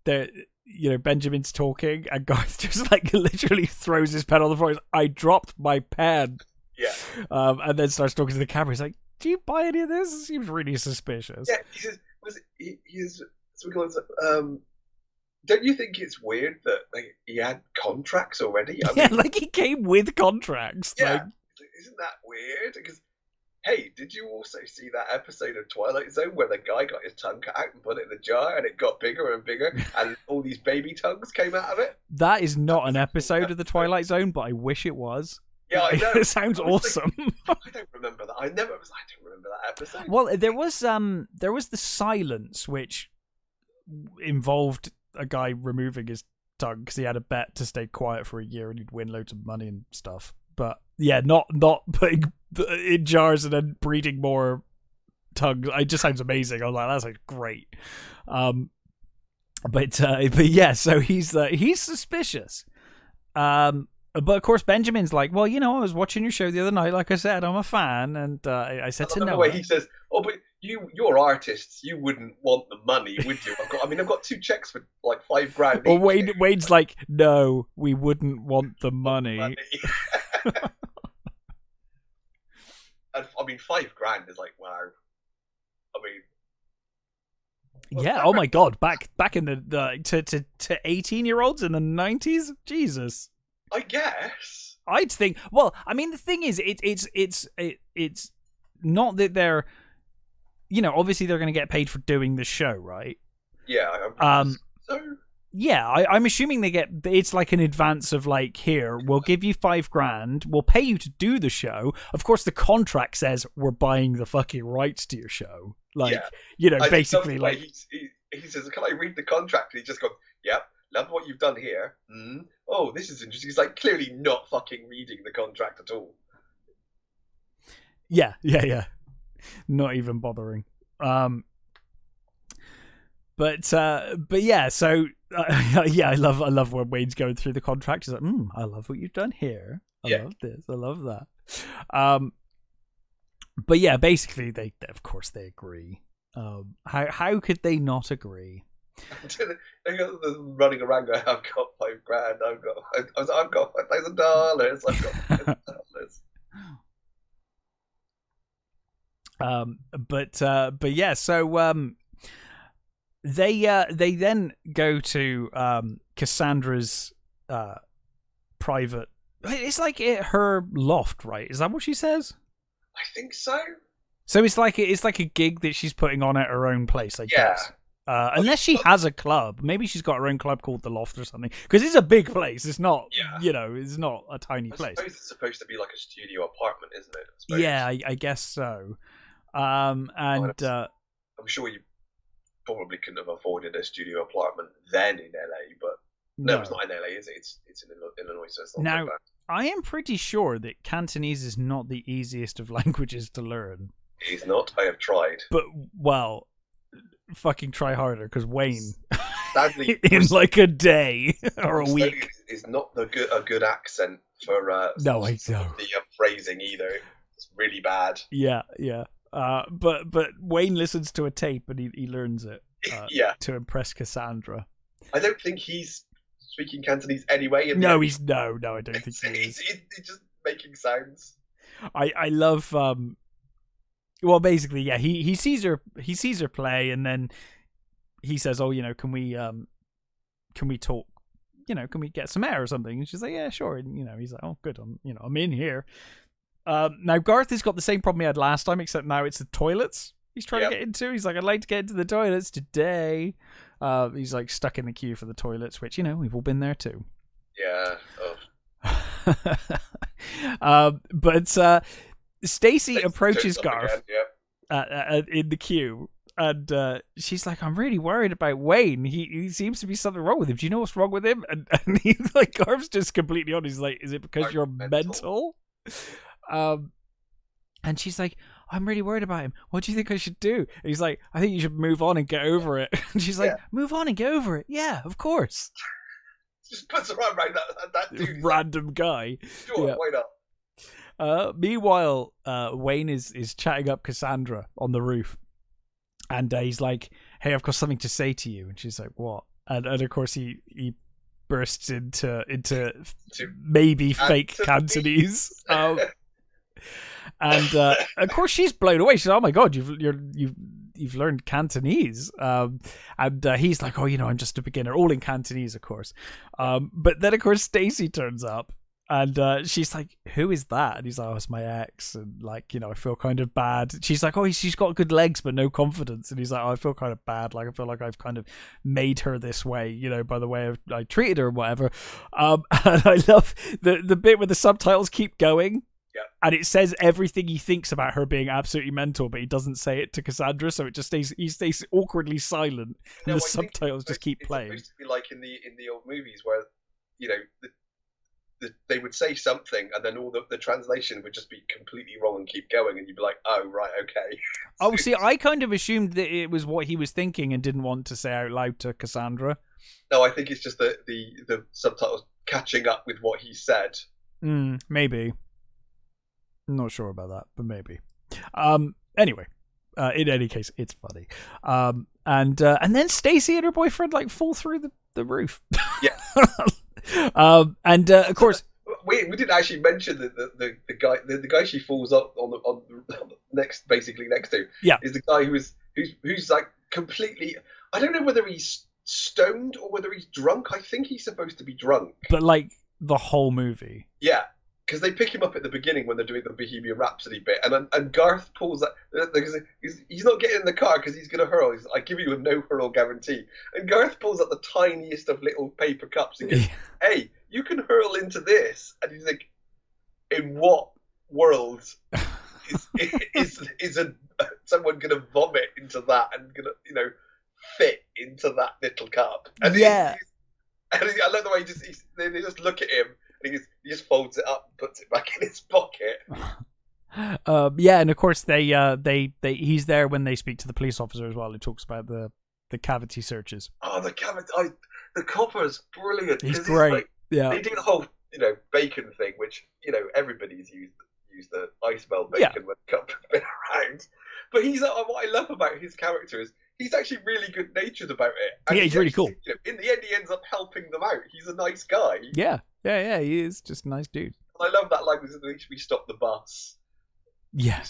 Benjamin's talking and Garth just like literally throws his pen on the floor. He's like, I dropped my pen. Yeah. And then starts talking to the camera. He's like, do you buy any of this? It seems really suspicious. Yeah, he says, don't you think it's weird that like he had contracts already? I mean, like he came with contracts. Yeah, like, isn't that weird? Because hey, did you also see that episode of Twilight Zone where the guy got his tongue cut out and put it in the jar and it got bigger and bigger and all these baby tongues came out of it? That is not an episode of the Twilight Zone, but I wish it was. Yeah, I know. It sounds awesome. I don't remember that. I don't remember that episode. Well, there was The Silence, which involved a guy removing his tongue because he had a bet to stay quiet for a year and he'd win loads of money and stuff. But yeah, not putting in jars and then breeding more tongues. It just sounds amazing. I was like, that sounds great. But yeah, so he's suspicious. But of course, Benjamin's like, well, you know, I was watching your show the other night. Like I said, I'm a fan, and I said to Noah. He says, "Oh, but you're artists. You wouldn't want the money, would you? I've got 2 checks for like $5,000." Well, Wayne's like, no, we wouldn't want the money. And I mean, $5,000 is like, wow. I mean, yeah. Oh my God. Back in the to 18-year-olds in the 90s. Jesus. I guess. I'd think. Well, I mean, the thing is, it's not that they're obviously they're going to get paid for doing the show, right? Yeah. So. Yeah, I'm assuming it's like an advance of like, here, we'll give you $5,000, we'll pay you to do the show. Of course, the contract says we're buying the fucking rights to your show. Like, basically, like he says, "Can I read the contract?" And he just goes, "Yep, love what you've done here. Oh, this is interesting." He's like clearly not fucking reading the contract at all. Yeah, not even bothering. But yeah, so I love when Wayne's going through the contract. He's like, I love what you've done here. I love this. I love that. But yeah, basically they of course they agree. How could they not agree? They're running around going, "I've got $5,000. I've got $5,000. I've got $5,000." But yeah, so they then go to Cassandra's private. It's like her loft, right? Is that what she says? I think so. So it's like a gig that she's putting on at her own place, I guess. Unless she has a club, maybe she's got her own club called the Loft or something. Because it's a big place. It's not, it's not a tiny place. I suppose it's supposed to be like a studio apartment, isn't it? Yeah, I guess so. And I'm sure you probably couldn't have afforded a studio apartment then in LA, but no, it's not in LA, is it? It's in Illinois, so it's not now, so bad. I am pretty sure that Cantonese is not the easiest of languages to learn. It's not. I have tried. But, well, fucking try harder, because Wayne, sadly, in like a day or a week, is not a good accent for no, I know. The phrasing either. It's really bad. Yeah. But Wayne listens to a tape and he learns it. To impress Cassandra. I don't think he's speaking Cantonese anyway. No, I don't think he is. He's just making sounds. I love. Well, basically, yeah. He sees her play, and then he says, "Oh, can we talk? Can we get some air or something?" And she's like, "Yeah, sure." And he's like, "Oh, good. I'm in here." Now Garth has got the same problem he had last time, except now it's the toilets he's trying to get into. He's like, "I'd like to get into the toilets today." He's like stuck in the queue for the toilets, which we've all been there too. Yeah. But Stacy approaches Garth in the queue, and she's like, "I'm really worried about Wayne. He seems to be something wrong with him. Do you know what's wrong with him?" And he's like, Garth's just completely honest. He's like, "Is it because you're mental?" And she's like, "I'm really worried about him. What do you think I should do?" And he's like, "I think you should move on and get over it." And she's like, "Move on and get over it? Yeah, of course." Just puts her arm around that dude. Random guy. Sure, why not? Meanwhile, Wayne is chatting up Cassandra on the roof. And he's like, "Hey, I've got something to say to you." And she's like, "What?" And of course he bursts into maybe fake Cantonese. And of course she's blown away. She's like, "Oh my god, you've learned Cantonese." And he's like, "Oh, I'm just a beginner," all in Cantonese, of course. But then of course Stacy turns up, and she's like, "Who is that?" And he's like, "Oh, it's my ex," and like, I feel kind of bad. She's like, "Oh, she's got good legs but no confidence," and he's like, "Oh, I feel kind of bad. Like, I feel like I've kind of made her this way, by the way I treated her and whatever." And I love the bit where the subtitles keep going. And it says everything he thinks about her being absolutely mental, but he doesn't say it to Cassandra, so he stays awkwardly silent, and the subtitles just keep playing. It's supposed to be like in the old movies where, they would say something, and then all the translation would just be completely wrong and keep going, and you'd be like, "Oh, right, okay." Oh, see, I kind of assumed that it was what he was thinking and didn't want to say out loud to Cassandra. No, I think it's just the subtitles catching up with what he said. Maybe. I'm not sure about that, but maybe. Anyway, in any case, it's funny. And then Stacy and her boyfriend like fall through the roof. Yeah. And of course, we didn't actually mention the guy she falls up on next to. Yeah. Is the guy who's like completely. I don't know whether he's stoned or whether he's drunk. I think he's supposed to be drunk. But like the whole movie. Yeah. because they pick him up at the beginning when they're doing the Bohemian Rhapsody bit, and Garth pulls that. He's not getting in the car because he's going to hurl. I give you a no hurl guarantee. And Garth pulls out the tiniest of little paper cups and goes, "Hey, you can hurl into this." And he's like, "In what world is someone going to vomit into that and going to fit into that little cup?" And I love the way they just look at him. He just folds it up and puts it back in his pocket. And of course he's there when they speak to the police officer as well, who talks about the cavity searches. Oh, the cavity! The copper's brilliant. He's great. They do the whole bacon thing, which everybody's used the I smell bacon when the copper's been around. But what I love about his character is he's actually really good natured about it. And he's really cool. In the end, he ends up helping them out. He's a nice guy. Yeah, he is just a nice dude. And I love that line. We stopped the bus. Yeah,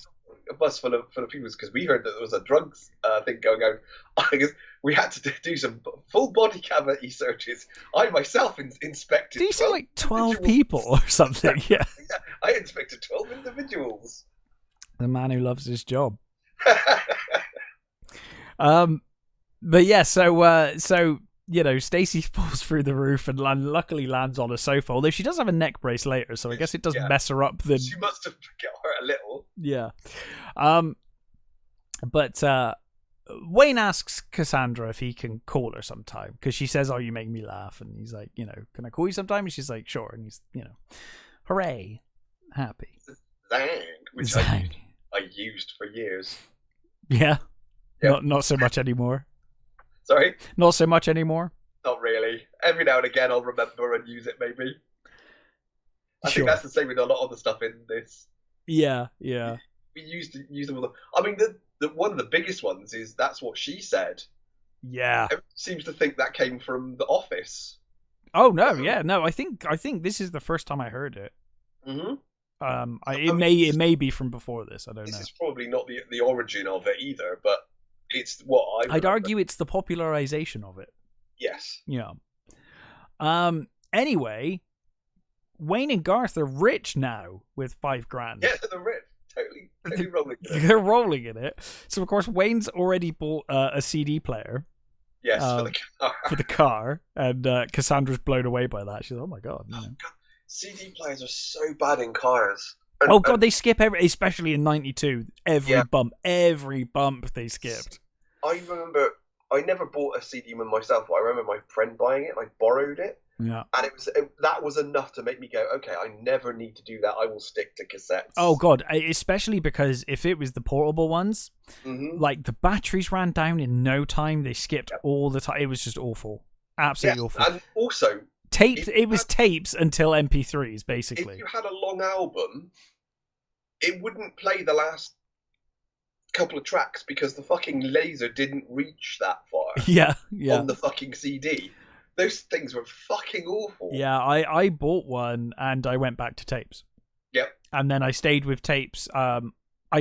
a bus full of people because we heard that there was a drugs thing going on. I guess we had to do some full body cavity searches. I myself inspected. Did you say like 12 people or something? Yeah, I inspected 12 individuals. The man who loves his job. But yeah, so Stacey falls through the roof and luckily lands on a sofa. Although she does have a neck brace later, so I guess it does mess her up. Then she must have got hurt a little. Yeah, but Wayne asks Cassandra if he can call her sometime because she says, "Oh, you make me laugh," and he's like, "Can I call you sometime?" And she's like, "Sure," and he's, hooray, happy. Zang, which Zang. I used for years. Yeah. Not so much anymore. Sorry? Not so much anymore? Not really. Every now and again I'll remember and use it maybe. I think that's the same with a lot of the stuff in this. Yeah. We used them all the... I mean, the one of the biggest ones is "That's what she said." Yeah. Everyone seems to think that came from The Office. Oh, no, yeah. No, I think this is the first time I heard it. Mm-hmm. It may be from before this. I don't know. This is probably not the origin of it either, but it's what I'd argue it's the popularization of it. Yes. Yeah. Anyway, Wayne and Garth are rich now with $5,000. Yeah, they're rich. Totally rolling in it. They're rolling in it. So of course Wayne's already bought a CD player. Yes, for the car, and Cassandra's blown away by that. She's like, "Oh my god!" God. CD players are so bad in cars. And they skip especially in '92. Every bump they skipped. I remember I never bought a CD myself, but I remember my friend buying it. And I borrowed it, and that was enough to make me go, "Okay, I never need to do that. I will stick to cassettes." Oh god, especially because if it was the portable ones, like the batteries ran down in no time. They skipped all the time. It was just awful, absolutely awful. And also. Tapes. It was tapes until MP3s, basically. If you had a long album, it wouldn't play the last couple of tracks because the fucking laser didn't reach that far. Yeah. On the fucking CD. Those things were fucking awful. Yeah, I bought one and I went back to tapes. Yep. And then I stayed with tapes. I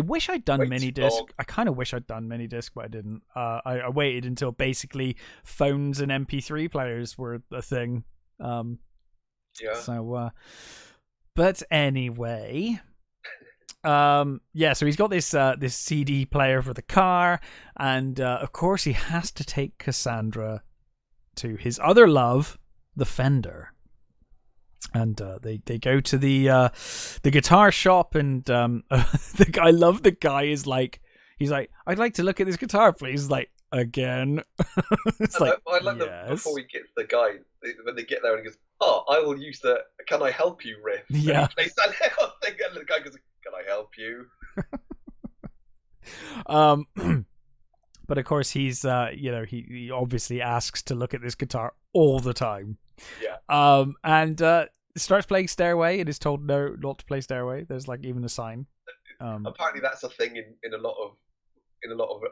wish I'd done mini disc. I kind of wish I'd done mini disc, but I didn't. I waited until basically phones and MP3 players were a thing. So but anyway, so he's got this CD player for the car, and of course he has to take Cassandra to his other love, the Fender, and they go to the guitar shop, and I love the guy is like, he's like, "I'd like to look at this guitar, please." He's like, "Again?" It's like, I like that before we get to the guy, when they get there and he goes, "Oh, I will use the 'Can I help you' riff." Yeah. And he plays that little thing and the guy goes, "Can I help you?" But of course he's he obviously asks to look at this guitar all the time. Yeah. And starts playing Stairway and is told no, not to play Stairway. There's like even a sign. Apparently that's a thing in a lot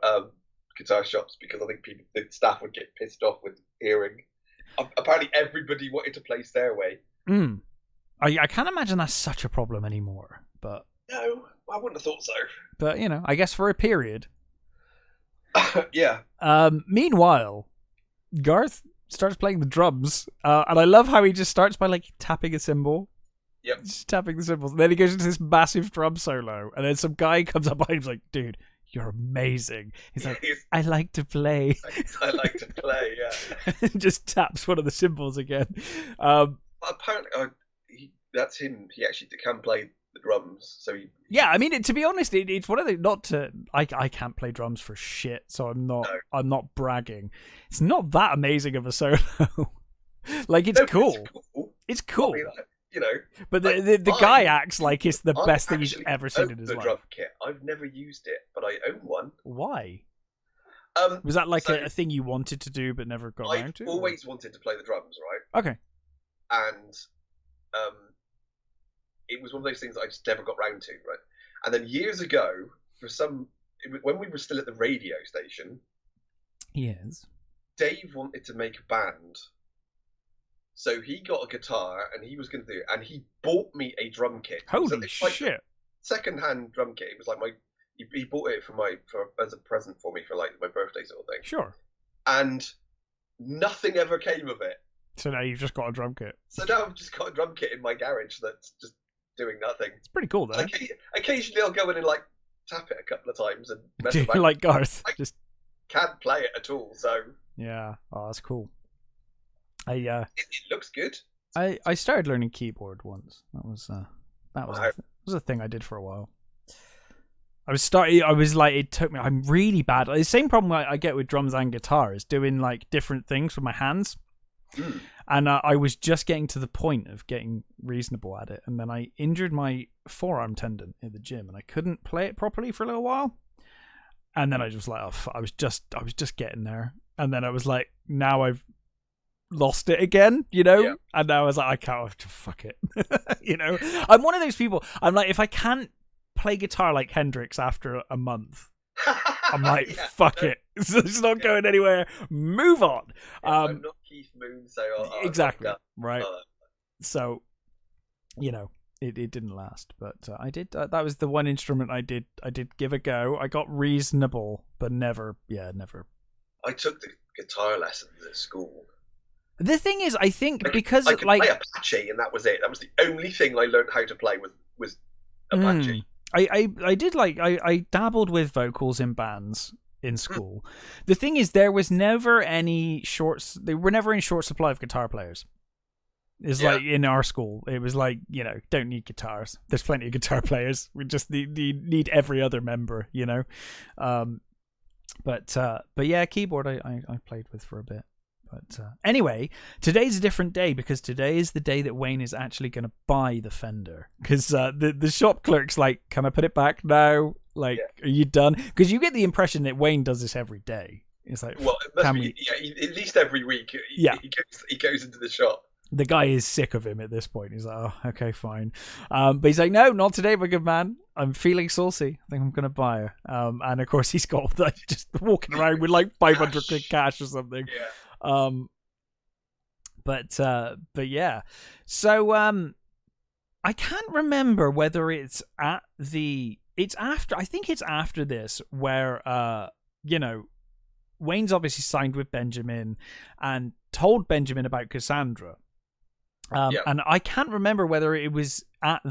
of guitar shops, because I think the staff would get pissed off with hearing. Apparently everybody wanted to play Stairway. I can't imagine that's such a problem anymore, but no, I wouldn't have thought so. But I guess for a period. Yeah. Meanwhile, Garth starts playing the drums, and I love how he just starts by like tapping a cymbal. Yep. Just tapping the cymbals. And then he goes into this massive drum solo, and then some guy comes up behind him and is like, dude, you're amazing. He's like, I like to play. I like to play, yeah. Just taps one of the cymbals again. Apparently, that's him. He actually can play the drums. So yeah, I mean, to be honest, it's one of the not to. I can't play drums for shit, so I'm not bragging. It's not that amazing of a solo. Like it's cool. It's cool. I mean, you know, but the guy acts like it's the best thing he's ever seen in his life. Drum kit. I've never used it, but I own one. Why? Was that like a thing you wanted to do but never got around to? I've always wanted to play the drums, right? Okay. And it was one of those things that I just never got round to, right? And then years ago, when we were still at the radio station, yes, Dave wanted to make a band. So he got a guitar and he was going to do it, and he bought me a drum kit. Holy shit! Second-hand drum kit. It was like he bought it as a present for me for like my birthday sort of thing. Sure. And nothing ever came of it. So now you've just got a drum kit. So now I've just got a drum kit in my garage that's just doing nothing. It's pretty cool though. Occasionally I'll go in and like tap it a couple of times and mess about. Like Garth. I just can't play it at all. So yeah, oh, that's cool. It looks good. I started learning keyboard once. That was a thing I did for a while. It took me. I'm really bad. The same problem I get with drums and guitar is doing like different things with my hands. Mm. And I was just getting to the point of getting reasonable at it, and then I injured my forearm tendon in the gym, and I couldn't play it properly for a little while. And then I was like, I was just getting there, and then I was like, now I've lost it again, you know. Yeah. And now I was like, I can't. Fuck it, you know. I'm one of those people. I'm like, if I can't play guitar like Hendrix after a month, I'm like, fuck it. It's not going anywhere. Move on. I'm not Keith Moon, so exactly right. So, you know, it didn't last, but I did. That was the one instrument I did give a go. I got reasonable, but never. I took the guitar lessons at school. The thing is, I think because I could play Apache, and that was it. That was the only thing I learned how to play was Apache. I did I dabbled with vocals in bands in school. The thing is, there was never any they were never in short supply of guitar players. It's like in our school, it was like, you know, don't need guitars. There's plenty of guitar players. We just need every other member, you know. But yeah, keyboard I played with for a bit. But anyway, today's a different day because today is the day that Wayne is actually going to buy the Fender. Because the shop clerk's like, can I put it back now? Like, are you done? Because you get the impression that Wayne does this every day. It's like, well, it must be, at least every week. He goes into the shop. The guy is sick of him at this point. He's like, oh, okay, fine. But he's like, no, not today, my good man. I'm feeling saucy. I think I'm going to buy her. And of course, he's got like, just walking around with like 500 quid cash or something. Yeah. But yeah. So I can't remember whether it's after. I think it's after this where you know, Wayne's obviously signed with Benjamin and told Benjamin about Cassandra. And I can't remember whether it was at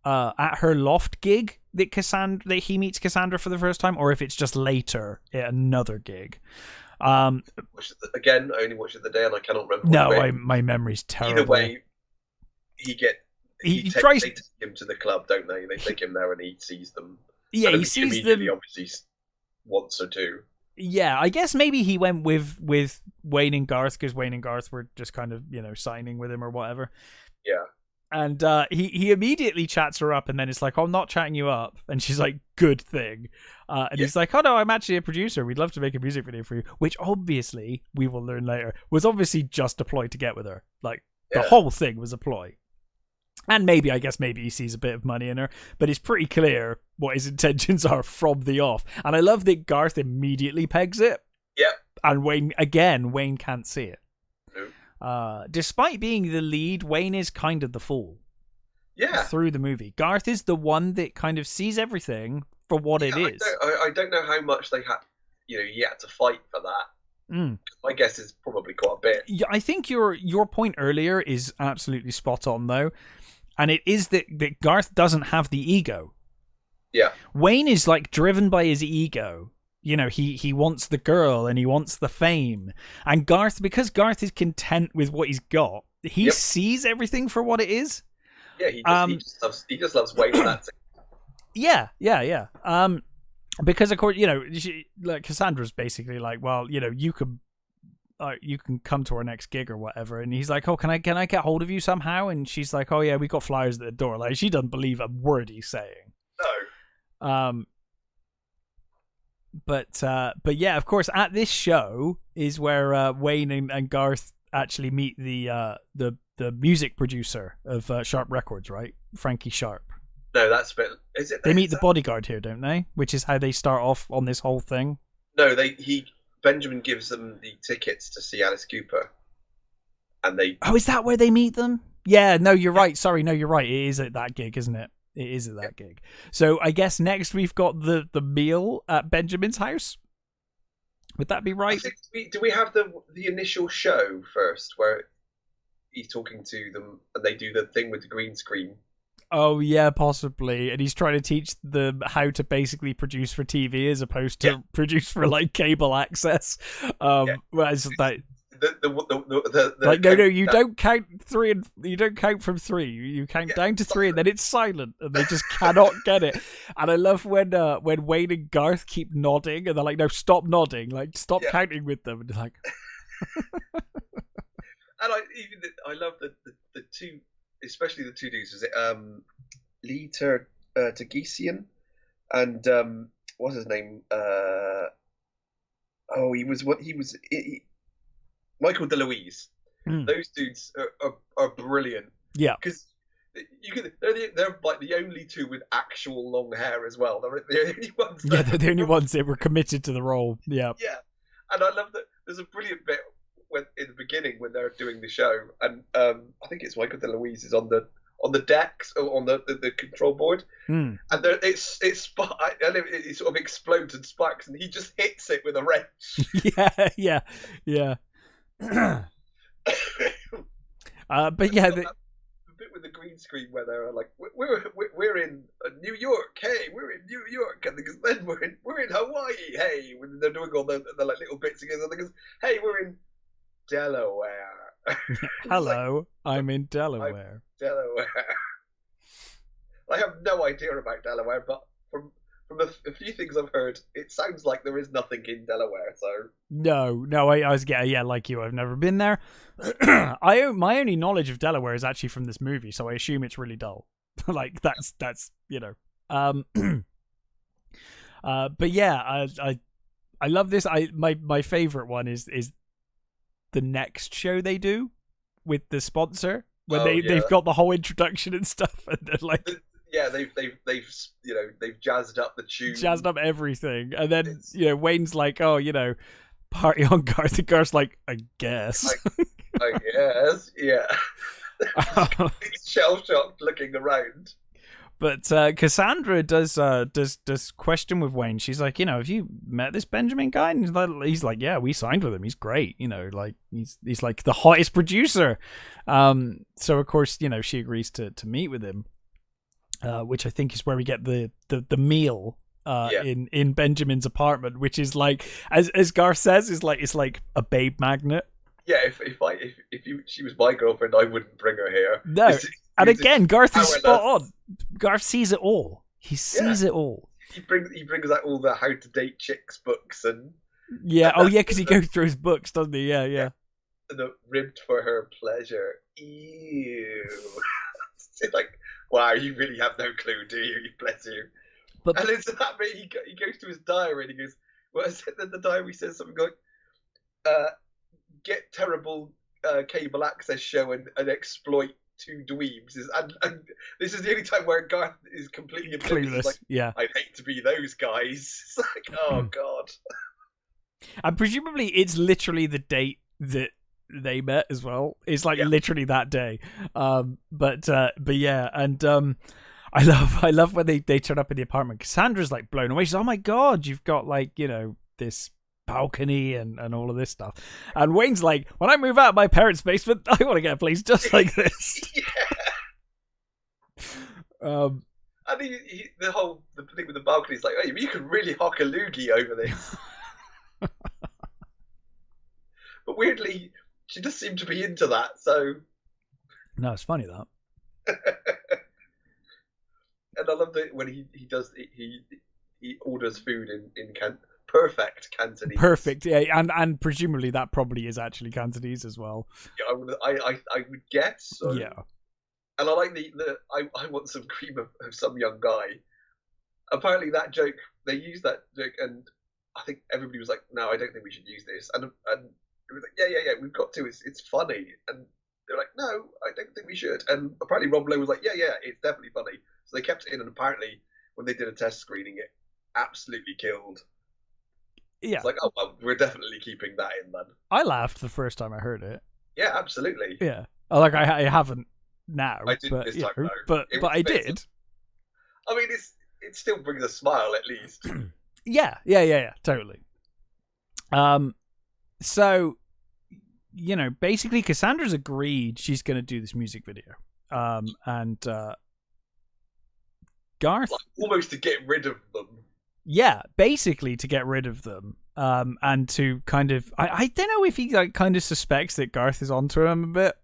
her Loft gig that he meets Cassandra for the first time, or if it's just later at another gig. Again, I only watched it the day, and I cannot remember. No, my memory's terrible. Either way, they take him to the club, don't they? They take him there, and he sees them. Yeah, he sees them. Obviously, once or two. Yeah, I guess maybe he went with Wayne and Garth because Wayne and Garth were just kind of, you know, signing with him or whatever. Yeah. And he immediately chats her up, and then it's like, oh, I'm not chatting you up. And she's like, good thing. And he's like, oh, no, I'm actually a producer. We'd love to make a music video for you. Which obviously, we will learn later, was obviously just a ploy to get with her. Like, the whole thing was a ploy. And maybe he sees a bit of money in her. But it's pretty clear what his intentions are from the off. And I love that Garth immediately pegs it. Yep. And Wayne can't see it. Despite being the lead, Wayne is kind of the fool. Yeah. Through the movie, Garth is the one that kind of sees everything for what it is. I don't know how much they had. You know, he had to fight for that. My guess is probably quite a bit. Yeah, I think your point earlier is absolutely spot on, though. And it is that Garth doesn't have the ego. Yeah. Wayne is like driven by his ego. You know, he wants the girl and he wants the fame. And Garth, because Garth is content with what he's got, he sees everything for what it is. Yeah, he just loves Wayne and that's it. Yeah. Because of course, you know, like Cassandra's basically like, well, you know, you can come to our next gig or whatever. And he's like, oh, can I get hold of you somehow? And she's like, oh yeah, we got flyers at the door. Like, she doesn't believe a word he's saying. No. But yeah, of course, at this show is where Wayne and Garth actually meet the music producer of Sharp Records, right? Frankie Sharp. No, that's a bit. Is it? They meet the bodyguard here, don't they? Which is how they start off on this whole thing. No, Benjamin gives them the tickets to see Alice Cooper, and they. Oh, is that where they meet them? Yeah. No, you're right. Sorry, no, you're right. It is at that gig, isn't it? It is at that gig. So I guess next we've got the meal at Benjamin's house. Would that be right? Do we have the initial show first, where he's talking to them and they do the thing with the green screen? Oh yeah, possibly. And he's trying to teach them how to basically produce for TV as opposed to produce for like cable access. Whereas like. Like no, you don't count three and you don't count from three. You count down to three, and then it's silent, and they just cannot get it. And I love when Wayne and Garth keep nodding, and they're like, "No, stop nodding! Like, stop counting with them." And it's like, and I love the two, especially the two dudes. Is it Linktr.ee and what's his name? Michael DeLuise. Those dudes are brilliant. Yeah, because they're like the only two with actual long hair as well. They're the only ones. They're the only ones that were committed to the role. Yeah, and I love that. There's a brilliant bit in the beginning when they're doing the show, and I think it's Michael DeLuise is on the decks or on the control board, and it sort of explodes and sparks, and he just hits it with a wrench. Yeah. But yeah, the bit with the green screen where they're like, we're in New York, hey, we're in New York, and then we're in Hawaii, hey, when they're doing all the like little bits again, and they goes, hey, we're in Delaware. Hello, I'm in Delaware. Delaware. I have no idea about Delaware, but from a few things I've heard, it sounds like there is nothing in Delaware. So no, I was like you. I've never been there. My only knowledge of Delaware is actually from this movie, so I assume it's really dull. Like that's you know. But yeah, I love this. My favorite one is the next show they do with the sponsor when they've got the whole introduction and stuff, and they're like. Yeah, they've you know they've jazzed up the tune, jazzed up everything, and then you know Wayne's like, oh, you know, party on Garth, and Garth's like, I guess, I guess, yeah. He's shell shocked, looking around. But Cassandra does question with Wayne. She's like, you know, have you met this Benjamin guy? And he's like, yeah, we signed with him. He's great. You know, like he's like the hottest producer. So of course, you know, she agrees to meet with him. Which I think is where we get the meal in Benjamin's apartment, which is like, as Garth says, it's like a babe magnet. Yeah, if she was my girlfriend, I wouldn't bring her here. No, and again, Garth is spot on. Garth sees it all. He sees it all. He brings out all the how to date chicks books and because he goes through his books, doesn't he? Yeah. The ribbed for her pleasure. Ew. It's like. Wow, you really have no clue, do you? Bless you. And it's that bit he goes to his diary and he goes, "What is it?" Then the diary says something like, "Get terrible cable access show and exploit two dweebs." And this is the only time where Garth is completely clueless. Like, I'd hate to be those guys. It's like, oh god. And presumably, it's literally the date that they met as well. It's like literally that day. But yeah, and I love when they turn up in the apartment. Cassandra's like blown away. She's like, oh my god, you've got like, you know, this balcony and all of this stuff. And Wayne's like, when I move out of my parents' basement, I want to get a place just like this. And the thing with the balcony is like, hey, you could really hock a loogie over this. But weirdly, she does seem to be into that. So no, it's funny that. And I love that when he orders food in perfect Cantonese. Perfect, yeah, and presumably that probably is actually Cantonese as well. Yeah, I would guess. So. Yeah. And I like I want some cream of some young guy. Apparently that joke, they used that joke, and I think everybody was like, no, I don't think we should use this. And it was like, yeah, we've got to. It's funny. And they're like, no, I don't think we should. And apparently Rob Lowe was like, yeah, it's definitely funny. So they kept it in, and apparently when they did a test screening, it absolutely killed. Yeah. It's like, oh, well, we're definitely keeping that in then. I laughed the first time I heard it. Yeah, absolutely. Yeah. Like I haven't now. I didn't this time, no. But I did. I mean, it still brings a smile at least. Yeah, totally. So, basically Cassandra's agreed she's going to do this music video. And Garth... Like, almost to get rid of them. Yeah, basically to get rid of them. And to kind of... I don't know if he like kind of suspects that Garth is onto him a bit.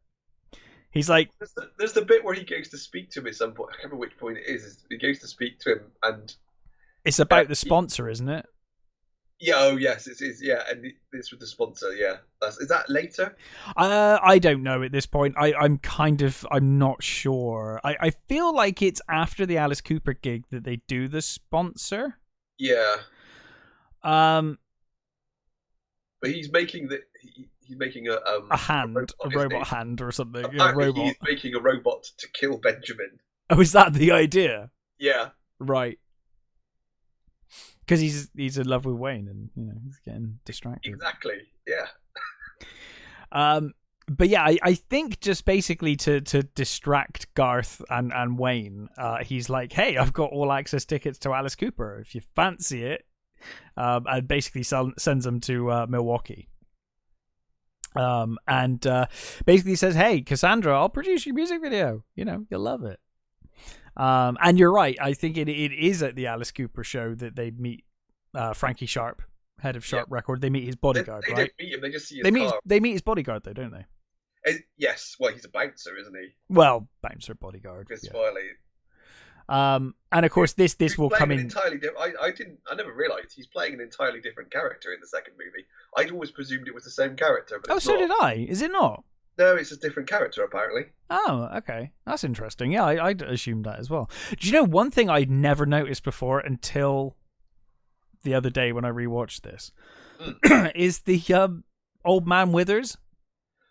He's like... There's the bit where he goes to speak to him at some point. I can't remember which point it is. He goes to speak to him and... It's about the sponsor, isn't it? Yeah, oh yes, it is, yeah. And it's with the sponsor, yeah. Is that later? I don't know at this point. I'm not sure. I feel like it's after the Alice Cooper gig that they do the sponsor. Yeah. But he's making a hand, a robot hand or something. Apparently a robot. He's making a robot to kill Benjamin. Oh, is that the idea? Yeah. Right. Because he's in love with Wayne, and he's getting distracted. Exactly. Yeah. But yeah, I think just basically to distract Garth and Wayne, he's like, "Hey, I've got all access tickets to Alice Cooper if you fancy it," and basically sends them to Milwaukee. And basically says, "Hey, Cassandra, I'll produce your music video. You'll love it." And you're right. I think it is at the Alice Cooper show that they meet Frankie Sharp, head of Sharp Record. They meet his bodyguard, they right? Don't meet him. They just see his car. They meet his bodyguard, though, don't they? Yes. Well, he's a bouncer, isn't he? Well, bouncer, bodyguard. Chris yeah. Farley. And of course, this will come in. Entirely different. I never realised he's playing an entirely different character in the second movie. I'd always presumed it was the same character, but so did I. Is it not? No, it's a different character, apparently. Oh, okay. That's interesting. Yeah, I assumed that as well. Do you know one thing I'd never noticed before until the other day when I rewatched this? Is the old man Withers.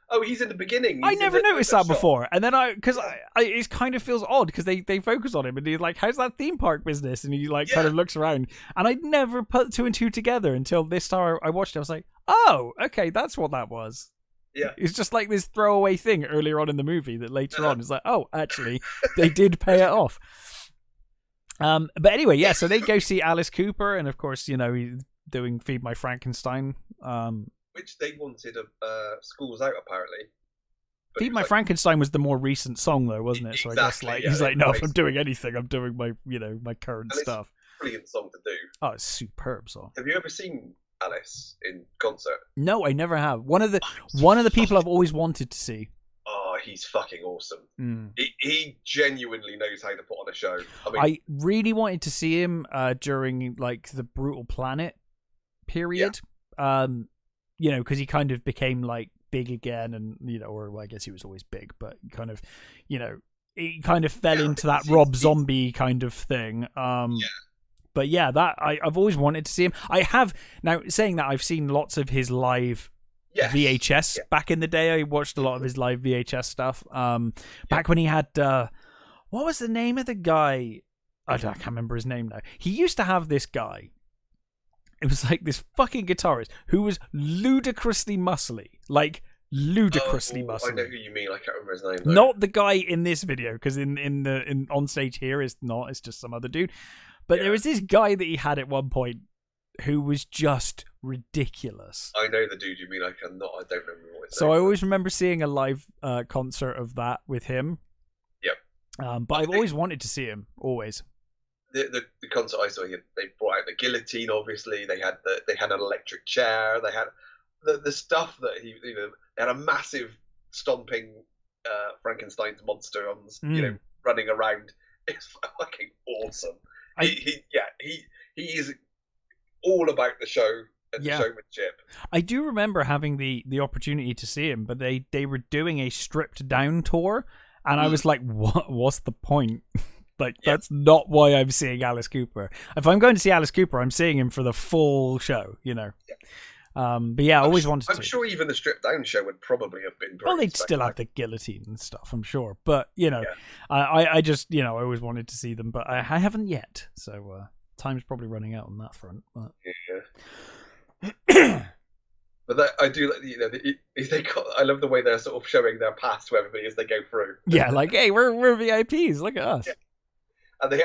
Oh, he's in the beginning. I never noticed that before. And then it kind of feels odd because they focus on him and he's like, how's that theme park business? And he kind of looks around. And I'd never put two and two together until this time I watched it. I was like, oh, okay, that's what that was. Yeah. It's just like this throwaway thing earlier on in the movie that later on is like, oh, actually, they did pay it off. But anyway, yeah, so they go see Alice Cooper, and of course, he's doing Feed My Frankenstein. Which they wanted Schools Out, apparently. But Feed My Frankenstein was the more recent song, though, wasn't it? So exactly, I guess he's like, no, if I'm doing anything, I'm doing my, my current stuff. Brilliant song to do. Oh, it's a superb song. Have you ever seen Alice in concert? No, I never have. One of the people I've always wanted to see. Oh, he's fucking awesome. He genuinely knows how to put on a show. I really wanted to see him during like the Brutal Planet period. Yeah. Because he kind of became like big again, and or I guess he was always big, but kind of, he kind of fell into that Rob Zombie kind of thing. But yeah, that I've always wanted to see him. I have now saying that I've seen lots of his live VHS back in the day. I watched a lot of his live VHS stuff. Back when he had what was the name of the guy? I can't remember his name now. He used to have this guy. It was like this fucking guitarist who was ludicrously muscly, like ludicrously muscly. I know who you mean. I can't remember his name. Though. Not the guy in this video, because in on stage here is not. It's just some other dude. But there was this guy that he had at one point who was just ridiculous. I know the dude you mean. I don't remember what his name. So I always remember seeing a live concert of that with him. Yep. But I've always wanted to see him. Always. The concert I saw, they brought out the guillotine. Obviously, they had an electric chair. They had the stuff that they had a massive stomping Frankenstein's monster on, running around. It's fucking awesome. He is all about the show and the showmanship. I do remember having the opportunity to see him, but they were doing a stripped down tour, and I was like, what's the point? That's not why I'm seeing Alice Cooper. If I'm going to see Alice Cooper, I'm seeing him for the full show, But yeah, I always wanted to. I'm sure even the stripped down show would probably have been. Well, they'd still have the guillotine and stuff, I'm sure. But I just I always wanted to see them, but I haven't yet. So time's probably running out on that front. But... Yeah. But I do, I love the way they're sort of showing their past to everybody as they go through. Yeah, like, hey, we're VIPs. Look at us. Yeah. And they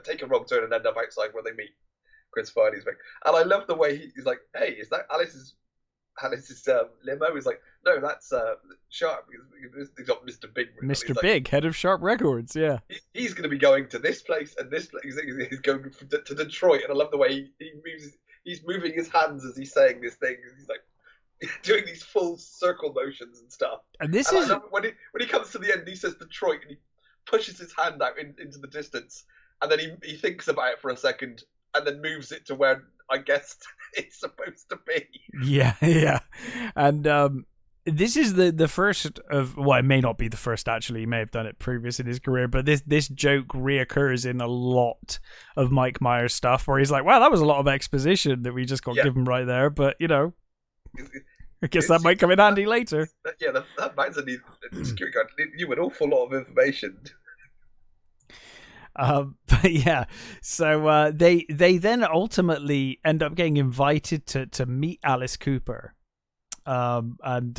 take a wrong turn and end up outside where they meet Chris Farley's thing. And I love the way he's like, hey, is that Alice's limo? He's like, no, that's Sharp. He's got Mr. Big. Mr. Big, head of Sharp Records, yeah. He's going to be going to this place and this place. He's going to Detroit. And I love the way he moves. He's moving his hands as he's saying this thing. He's like doing these full circle motions and stuff. And this is when he comes to the end, he says Detroit, and he pushes his hand out into the distance, and then he thinks about it for a second, and then moves it to where I guess it's supposed to be. Yeah. And this is the first of, well, it may not be the first actually. He may have done it previous in his career, but this joke reoccurs in a lot of Mike Myers stuff, where he's like, "Wow, that was a lot of exposition that we just got given right there," but I guess that might come in handy later. Yeah, that man's a security guard. You an awful lot of information. But yeah, so they then ultimately end up getting invited to meet Alice Cooper, and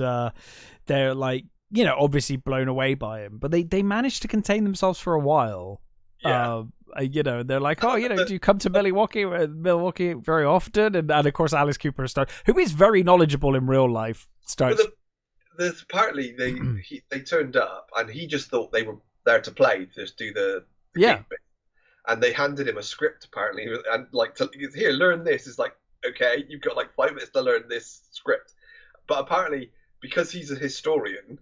they're like, obviously blown away by him, but they managed to contain themselves for a while. Yeah. They're like, do you come to Milwaukee very often? And of course, Alice Cooper who is very knowledgeable in real life, starts. Well, partly they turned up, and he just thought they were there to play, to just do the bit. And they handed him a script apparently, and here, learn this. It's like, okay, you've got like 5 minutes to learn this script. But apparently, because he's a historian,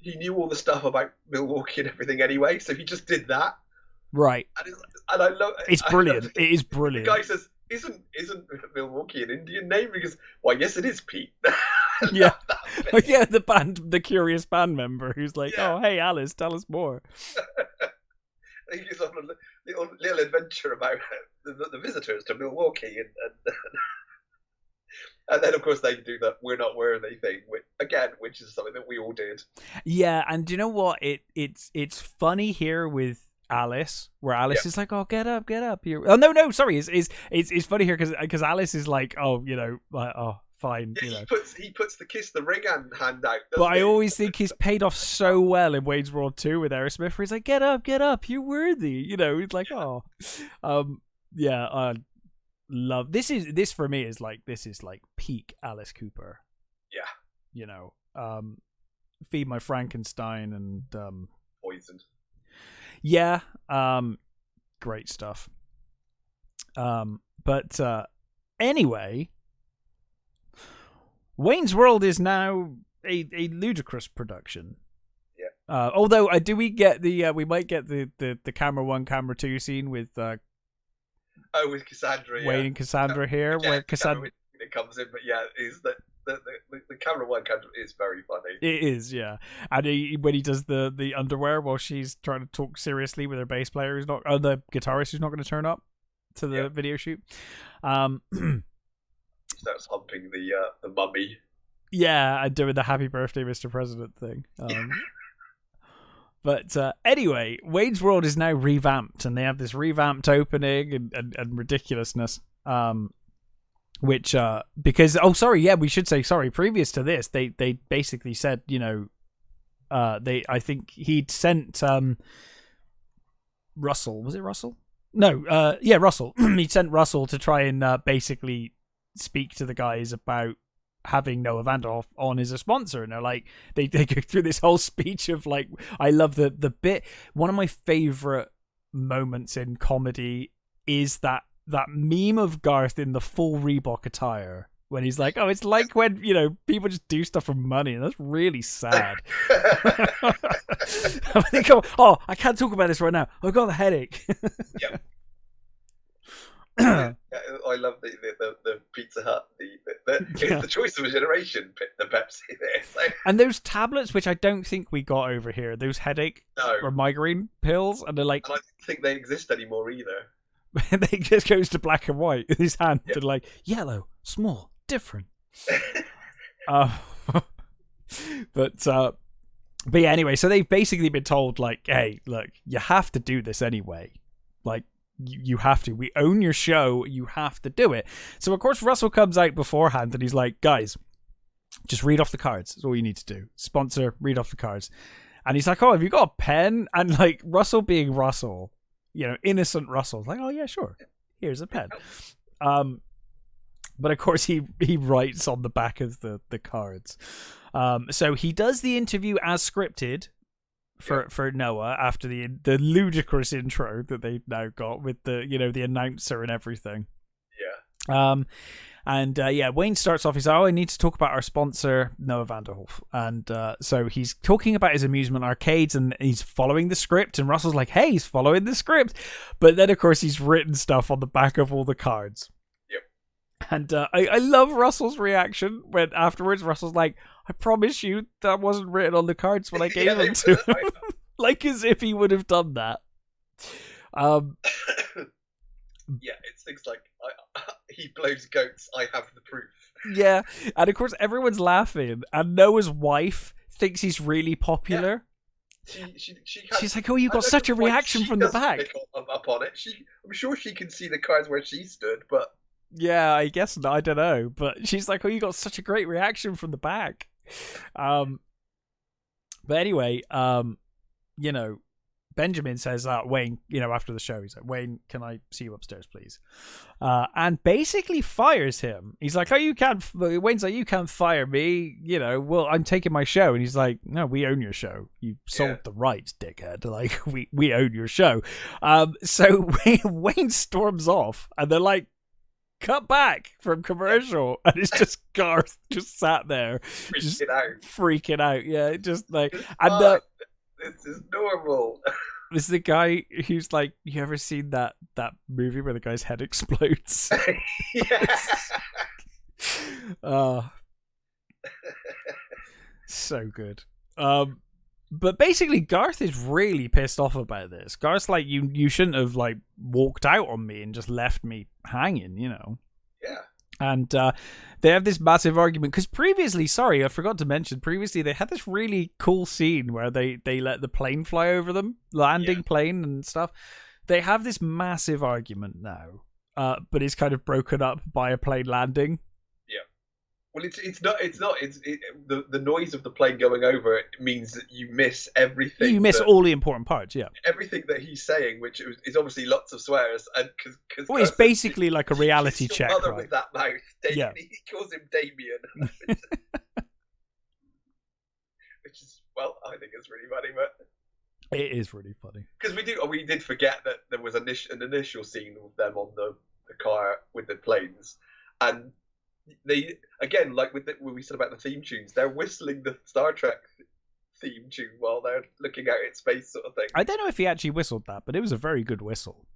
he knew all the stuff about Milwaukee and everything anyway, so he just did that. Right. And I love it. It's brilliant. It is brilliant. The guy says, isn't Milwaukee an Indian name? Because, why, yes, it is, Pete. Yeah. The band, the curious band member who's like, oh, hey, Alice, tell us more. He's on a little adventure about the visitors to Milwaukee. And then, of course, they do the "we're not worthy" thing, which is something that we all did. Yeah, and do you know what? It's funny here with Alice, where Alice is like, "Oh, get up, you." Oh no, sorry, it's funny here because Alice is like, "Oh, fine." Yeah, he puts the kiss the ring hand out. But I always think he's paid off so well in Wayne's World 2 with Aerosmith, where he's like, "Get up, you're worthy." He's like, "Oh, love this for me is like peak Alice Cooper." Yeah. Feed My Frankenstein and Poisoned. Yeah, great stuff. But anyway, Wayne's World is now a ludicrous production. Yeah. Although, do we get we might get the camera 1, camera 2 scene with with Cassandra, Wayne and Cassandra here, where Cassandra it comes in, but is that the camera 1 is very funny. It is, yeah. And when he does the underwear while she's trying to talk seriously with her bass player who's not, the guitarist who's not going to turn up to the video shoot. He starts humping the mummy. Yeah, and doing the "Happy Birthday, Mr. President" thing. But anyway, Wayne's World is now revamped, and they have this revamped opening and ridiculousness. Which because we should say previous to this they basically said I think he'd sent Russell, was it Russell? No, Russell. He'd sent Russell to try and basically speak to the guys about having Noah Vanderhoff on as a sponsor, and they're like they go through this whole speech of like, I love the bit. One of my favorite moments in comedy is that meme of Garth in the full Reebok attire when he's like, oh, it's like when, you know, people just do stuff for money, and that's really sad. I think, oh, I can't talk about this right now, I've got a headache. Yeah. I love the Pizza Hut. It's the choice of a generation. The Pepsi there. So. And those tablets, which I don't think we got over here, those headache or migraine pills, and they're like, and I don't think they exist anymore either. They just goes to black and white in his hand. They're like yellow, small, different. But yeah. Anyway, so they've basically been told like, hey, look, you have to do this anyway. Like. You have to. We own your show. You have to do it. So, of course, Russell comes out beforehand and he's like, guys, just read off the cards. That's all you need to do. Sponsor, read off the cards. And he's like, oh, have you got a pen? And, like, Russell being Russell, you know, innocent Russell, like, oh, yeah, sure. Here's a pen. But, of course, he writes on the back of the cards. So he does the interview as scripted. For Noah after the ludicrous intro that they've now got with the, you know, the announcer and everything. Yeah. Wayne starts off, he's like, oh, I need to talk about our sponsor, Noah Vanderhoff. And so he's talking about his amusement arcades and he's following the script, and Russell's like, hey, he's following the script. But then, of course, he's written stuff on the back of all the cards. Yep. And I love Russell's reaction when afterwards Russell's like, I promise you that wasn't written on the cards when I gave them to him. Like as if he would have done that. Yeah, it's things like, he blows goats, I have the proof. Yeah, and of course everyone's laughing, and Noah's wife thinks he's really popular. Yeah. She's like, oh, you got such a reaction from the back. Pick up on it. I'm sure she can see the cards where she stood, but... Yeah, I guess not. I don't know. But she's like, oh, you got such a great reaction from the back. But anyway, you know, Benjamin says that Wayne, you know, after the show, he's like, Wayne, can I see you upstairs, please? And basically fires him. He's like, oh, Wayne's like, you can't fire me. You know, well, I'm taking my show. And he's like, no, we own your show. You sold the rights, dickhead. Like, we own your show. So Wayne storms off, and they're like, cut back from commercial, and it's just Garth just sat there freaking out. Yeah, just like, and this is normal. This is the guy who's like, you ever seen that movie where the guy's head explodes? Yeah. So good. But basically, Garth is really pissed off about this. Garth's like, you shouldn't have like walked out on me and just left me hanging, you know. Yeah. And they have this massive argument because previously, sorry, I forgot to mention, previously they had this really cool scene where they let the plane fly over them, landing plane and stuff. They have this massive argument now, but it's kind of broken up by a plane landing. Well, the noise of the plane going over it means that you miss everything. You miss all the important parts, yeah. Everything that he's saying, which is obviously lots of swears, and because well, it's basically like a reality check, right? With that mouth, yeah. He calls him Damien, which is, well, I think it's really funny, but it is really funny because we did forget that there was an initial scene of them on the car with the planes, and they, again, like when we said about the theme tunes, they're whistling the Star Trek theme tune while they're looking out at space, sort of thing. I don't know if he actually whistled that, but it was a very good whistle.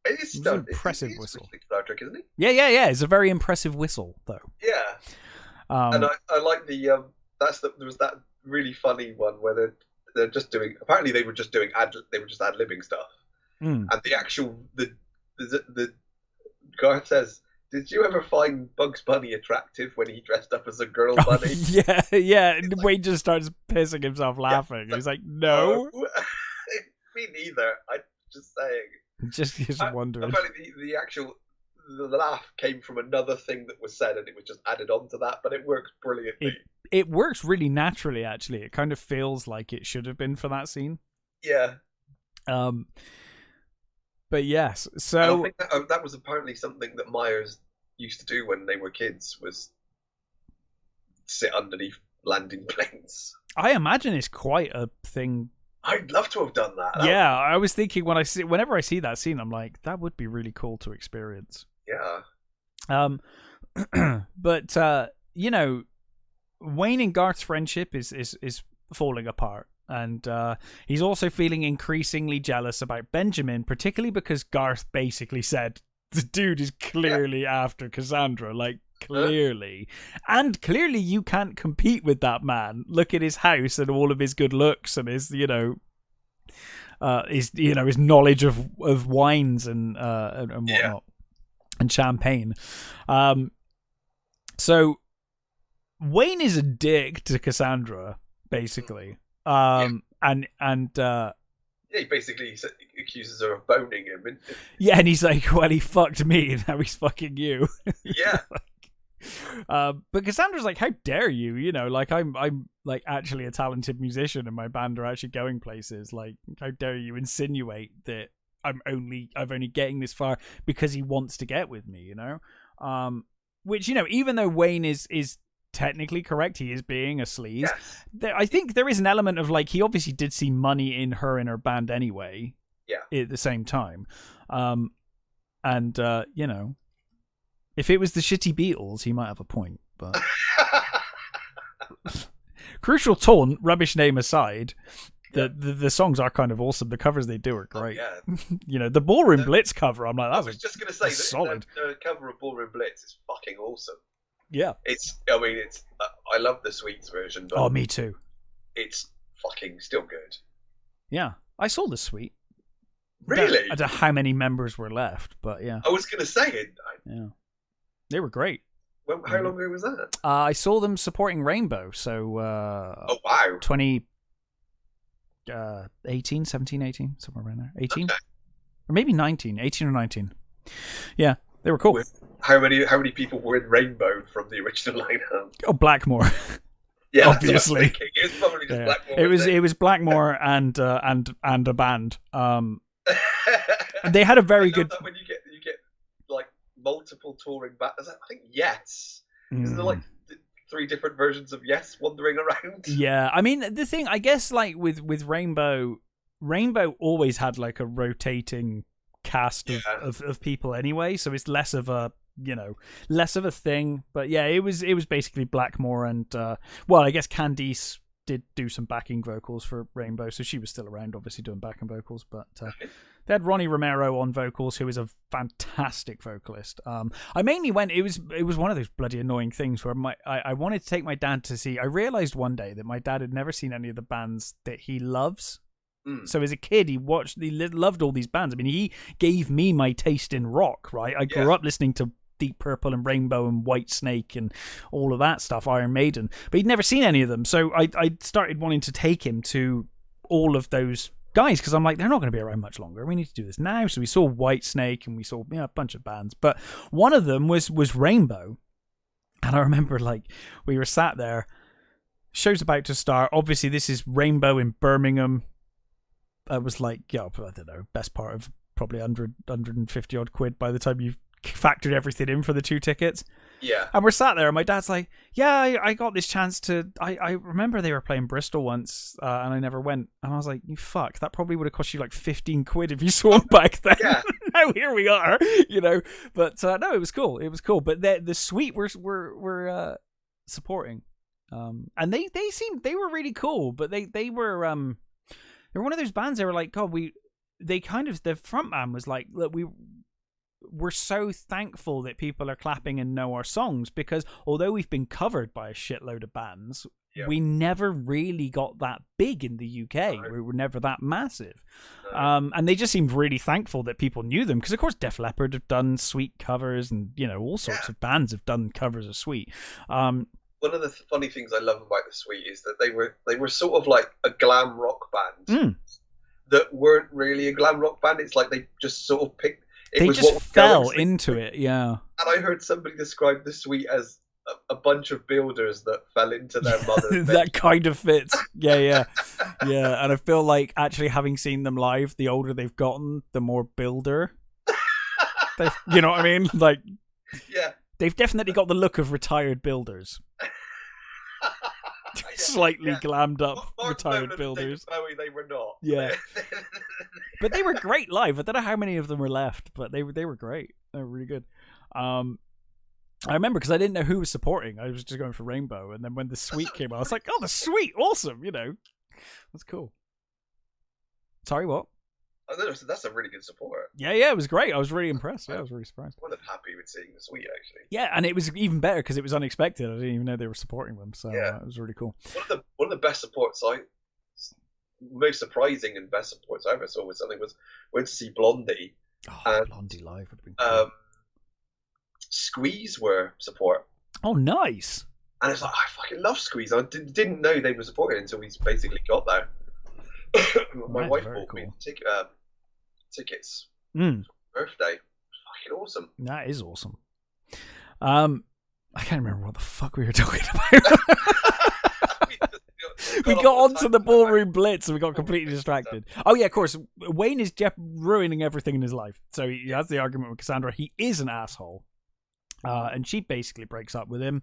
It is an impressive whistle. Star Trek, isn't he? Yeah. It's a very impressive whistle, though. Yeah. And I like the there was that really funny one where they're just doing. Apparently, they were just ad-libbing stuff, and the actual the Garth says, did you ever find Bugs Bunny attractive when he dressed up as a girl bunny? Yeah. And Wayne just starts pissing himself laughing. He's like, no. Me neither. I'm just saying. Just wondering. Apparently the laugh came from another thing that was said, and it was just added on to that, but it works brilliantly. It works really naturally, actually. It kind of feels like it should have been for that scene. Yeah. But yes, so... I think that was apparently something that Myers used to do when they were kids, was sit underneath landing planes. I imagine it's quite a thing. I'd love to have done that. Yeah, I was thinking whenever I see that scene, I'm like, that would be really cool to experience. Yeah. But you know, Wayne and Garth's friendship is falling apart, and he's also feeling increasingly jealous about Benjamin, particularly because Garth basically said the dude is clearly after Cassandra, like clearly, and clearly you can't compete with that man. Look at his house and all of his good looks and his his knowledge of wines and whatnot and champagne. So Wayne is a dick to Cassandra, basically. He basically accuses her of boning him. Yeah, and he's like, well, he fucked me, now he's fucking you. Yeah. But Cassandra's like, how dare you? You know, like I'm like actually a talented musician and my band are actually going places. Like, how dare you insinuate that I've only getting this far because he wants to get with me, you know? Which, you know, even though Wayne is technically correct, he is being a sleaze. Yes. I think there is an element of like, he obviously did see money in her and her band anyway. Yeah. At the same time. You know, if it was the shitty Beatles, he might have a point, but Crucial Tone, rubbish name aside, the songs are kind of awesome. The covers they do are great. Oh, yeah. You know, the Ballroom Blitz cover, I'm like, I was just going to say, solid. The cover of Ballroom Blitz is fucking awesome. Yeah. I love the Sweets version. But me too. It's fucking still good. Yeah. I saw the Sweet. Really? I don't know how many members were left, but yeah. I was going to say it. Yeah. They were great. How long ago was that? I saw them supporting Rainbow, so... oh, wow. 18, 17, 18, somewhere around there. 18? Okay. Or maybe 19, 18 or 19. Yeah, they were cool. How many people were in Rainbow from the original lineup? Oh, Blackmore. Yeah, obviously. It was probably just Blackmore. It was Blackmore and a band. They had a very good. That when you get like multiple touring bands. I think Yes. Isn't there like 3 different versions of Yes wandering around? Yeah, I mean the thing, I guess, like with Rainbow always had like a rotating cast of people anyway, so it's less of a thing. But yeah, it was basically Blackmore and I guess Candice did do some backing vocals for Rainbow, so she was still around, obviously doing backing vocals. But they had Ronnie Romero on vocals, who is a fantastic vocalist. I mainly went. It was one of those bloody annoying things where I wanted to take my dad to see. I realized one day that my dad had never seen any of the bands that he loves. So as a kid, he loved all these bands. I mean, he gave me my taste in rock, right? I grew up listening to Deep Purple and Rainbow and White Snake and all of that stuff, Iron Maiden, but he'd never seen any of them. So I started wanting to take him to all of those guys because I'm like, they're not going to be around much longer. We need to do this now. So we saw White Snake and we saw a bunch of bands, but one of them was Rainbow. And I remember, like, we were sat there, show's about to start. Obviously, this is Rainbow in Birmingham. I was like, I don't know, best part of probably 150 odd quid by the time you've factored everything in for the 2 tickets. Yeah. And we're sat there and my dad's like, yeah, I got this chance to, I remember they were playing Bristol once and I never went. And I was like, you fuck, that probably would have cost you like 15 quid if you saw them back then. Yeah. Now here we are, but no, it was cool. But the Suite were supporting. And they were really cool, but they were one of those bands. They were like, God, the front man was like, look, we're so thankful that people are clapping and know our songs, because although we've been covered by a shitload of bands, we never really got that big in the UK. No. We were never that massive. No. And they just seemed really thankful that people knew them, because of course Def Leppard have done Sweet covers, and all sorts of bands have done covers of Sweet. One of the funny things I love about the Sweet is that they were sort of like a glam rock band that weren't really a glam rock band. It's like they just sort of picked. They just fell into it, yeah. And I heard somebody describe the Sweet as a bunch of builders that fell into their mother's That kind of fits. Yeah. And I feel like actually having seen them live, the older they've gotten, the more builder. You know what I mean? Like, yeah. They've definitely got the look of retired builders. slightly glammed up retired builders. Bowie, they were not. Yeah. But they were great live. I don't know how many of them were left, but they were great. They were really good. I remember because I didn't know who was supporting. I was just going for Rainbow, and then when the Sweet came out, I was like, "Oh, the Sweet, awesome!" You know, that's cool. Sorry, what? I don't know, so that's a really good support. Yeah, it was great. I was really impressed. Yeah, I was really surprised. I'm happy with seeing the Sweet, actually. Yeah, and it was even better because it was unexpected. I didn't even know they were supporting them, so it was really cool. One of the best supports most surprising and best supports I ever saw went to see Blondie. Oh, Blondie live would have been cool. Squeeze were support. Oh, nice. And it's like, I fucking love Squeeze. I didn't know they were supporting until we basically got there. My wife bought me tickets for my birthday. Fucking awesome. That is awesome. I can't remember what the fuck we were talking about. We got onto the ballroom blitz and we got completely distracted. Oh yeah, of course. Wayne is ruining everything in his life. So he has the argument with Cassandra. He is an asshole. And she basically breaks up with him.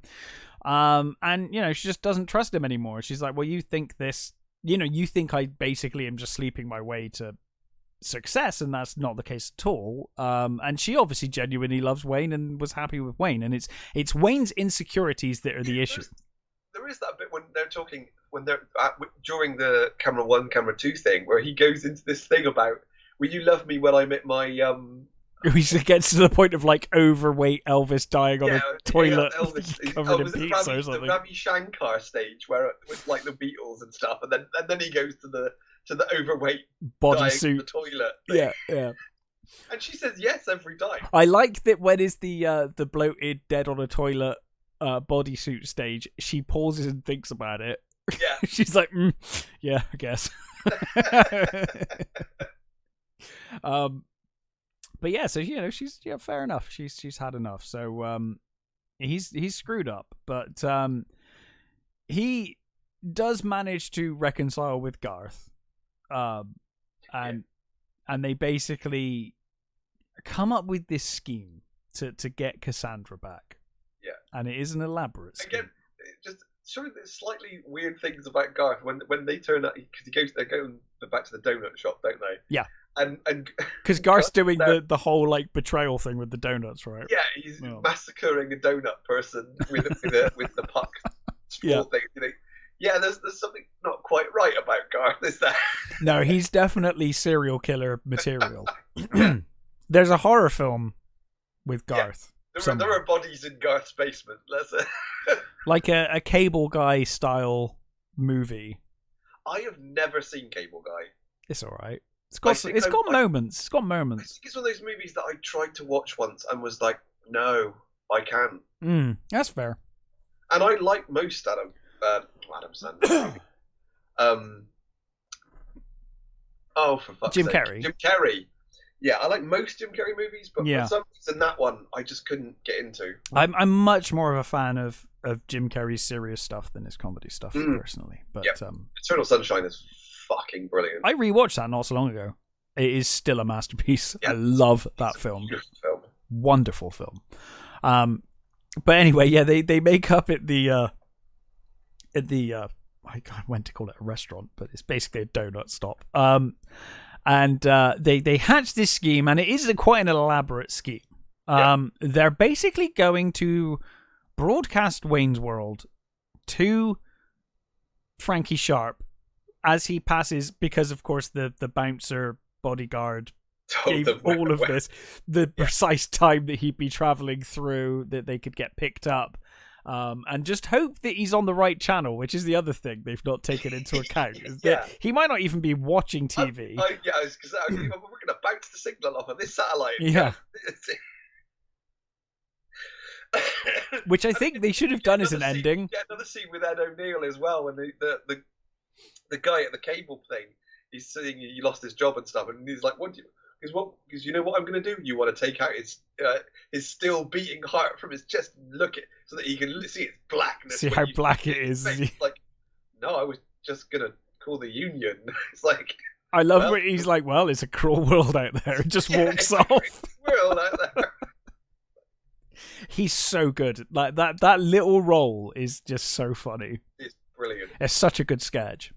And, she just doesn't trust him anymore. She's like, well, you think this, you think I basically am just sleeping my way to success, and that's not the case at all. And she obviously genuinely loves Wayne and was happy with Wayne. And it's Wayne's insecurities that are the issue. There is that bit when they're talking, during the camera 1, camera 2 thing, where he goes into this thing about, will you love me when I'm at my, He gets to the point of like overweight Elvis dying on a toilet covered in pizza or something. The Ravi Shankar stage with like the Beatles and stuff, and then he goes to the overweight bodysuit the toilet thing. Yeah. And she says yes every time. I like that when is the bloated dead on a toilet bodysuit stage, she pauses and thinks about it. Yeah. She's like, yeah, I guess. But yeah, so she's fair enough. She's had enough. So he's screwed up, but he does manage to reconcile with Garth, and they basically come up with this scheme to get Cassandra back. Yeah, and it is an elaborate scheme. Again, just showing the slightly weird things about Garth when they turn up, because they're going back to the donut shop, don't they? Yeah. And because Garth's doing the whole like betrayal thing with the donuts, right? Yeah, he's massacring a donut person with the puck straw thing. Yeah, there's something not quite right about Garth, is there? No, he's definitely serial killer material. There's a horror film with Garth. Yeah, there are bodies in Garth's basement. Like a Cable Guy style movie. I have never seen Cable Guy. It's all right. It's got moments. It's got moments. I think it's one of those movies that I tried to watch once and was like, no, I can't. That's fair. And I like most Adam Sandler. For fuck's sake. Carrey. Jim Carrey. Yeah, I like most Jim Carrey movies, but for some reason that one I just couldn't get into. I'm much more of a fan of Jim Carrey's serious stuff than his comedy stuff, personally. But Eternal Sunshine is fucking brilliant. I rewatched that not so long ago. It is still a masterpiece. I love that film. Wonderful film. But anyway, they make up at the I went to call it a restaurant, but it's basically a donut stop. And they hatch this scheme, and it is quite an elaborate scheme. They're basically going to broadcast Wayne's World to Frankie Sharp as he passes, because of course the bouncer bodyguard gave all of this the precise time that he'd be traveling through, that they could get picked up, and just hope that he's on the right channel, which is the other thing they've not taken into account. He might not even be watching TV. We're going to bounce the signal off of this satellite. Yeah. Which I think they should have done as an ending. Yeah, another scene with Ed O'Neill as well, when the guy at the cable thing, he's saying he lost his job and stuff, and he's like, "What do you?" Because you know what I'm going to do? You want to take out his still beating heart from his chest and look it so that he can see its blackness. See how black it is. Like, no, I was just going to call the union. It's like, I love where he's like, well, it's a cruel world out there. It just walks off. World out there. He's so good. Like that little role is just so funny. It's brilliant. It's such a good sketch.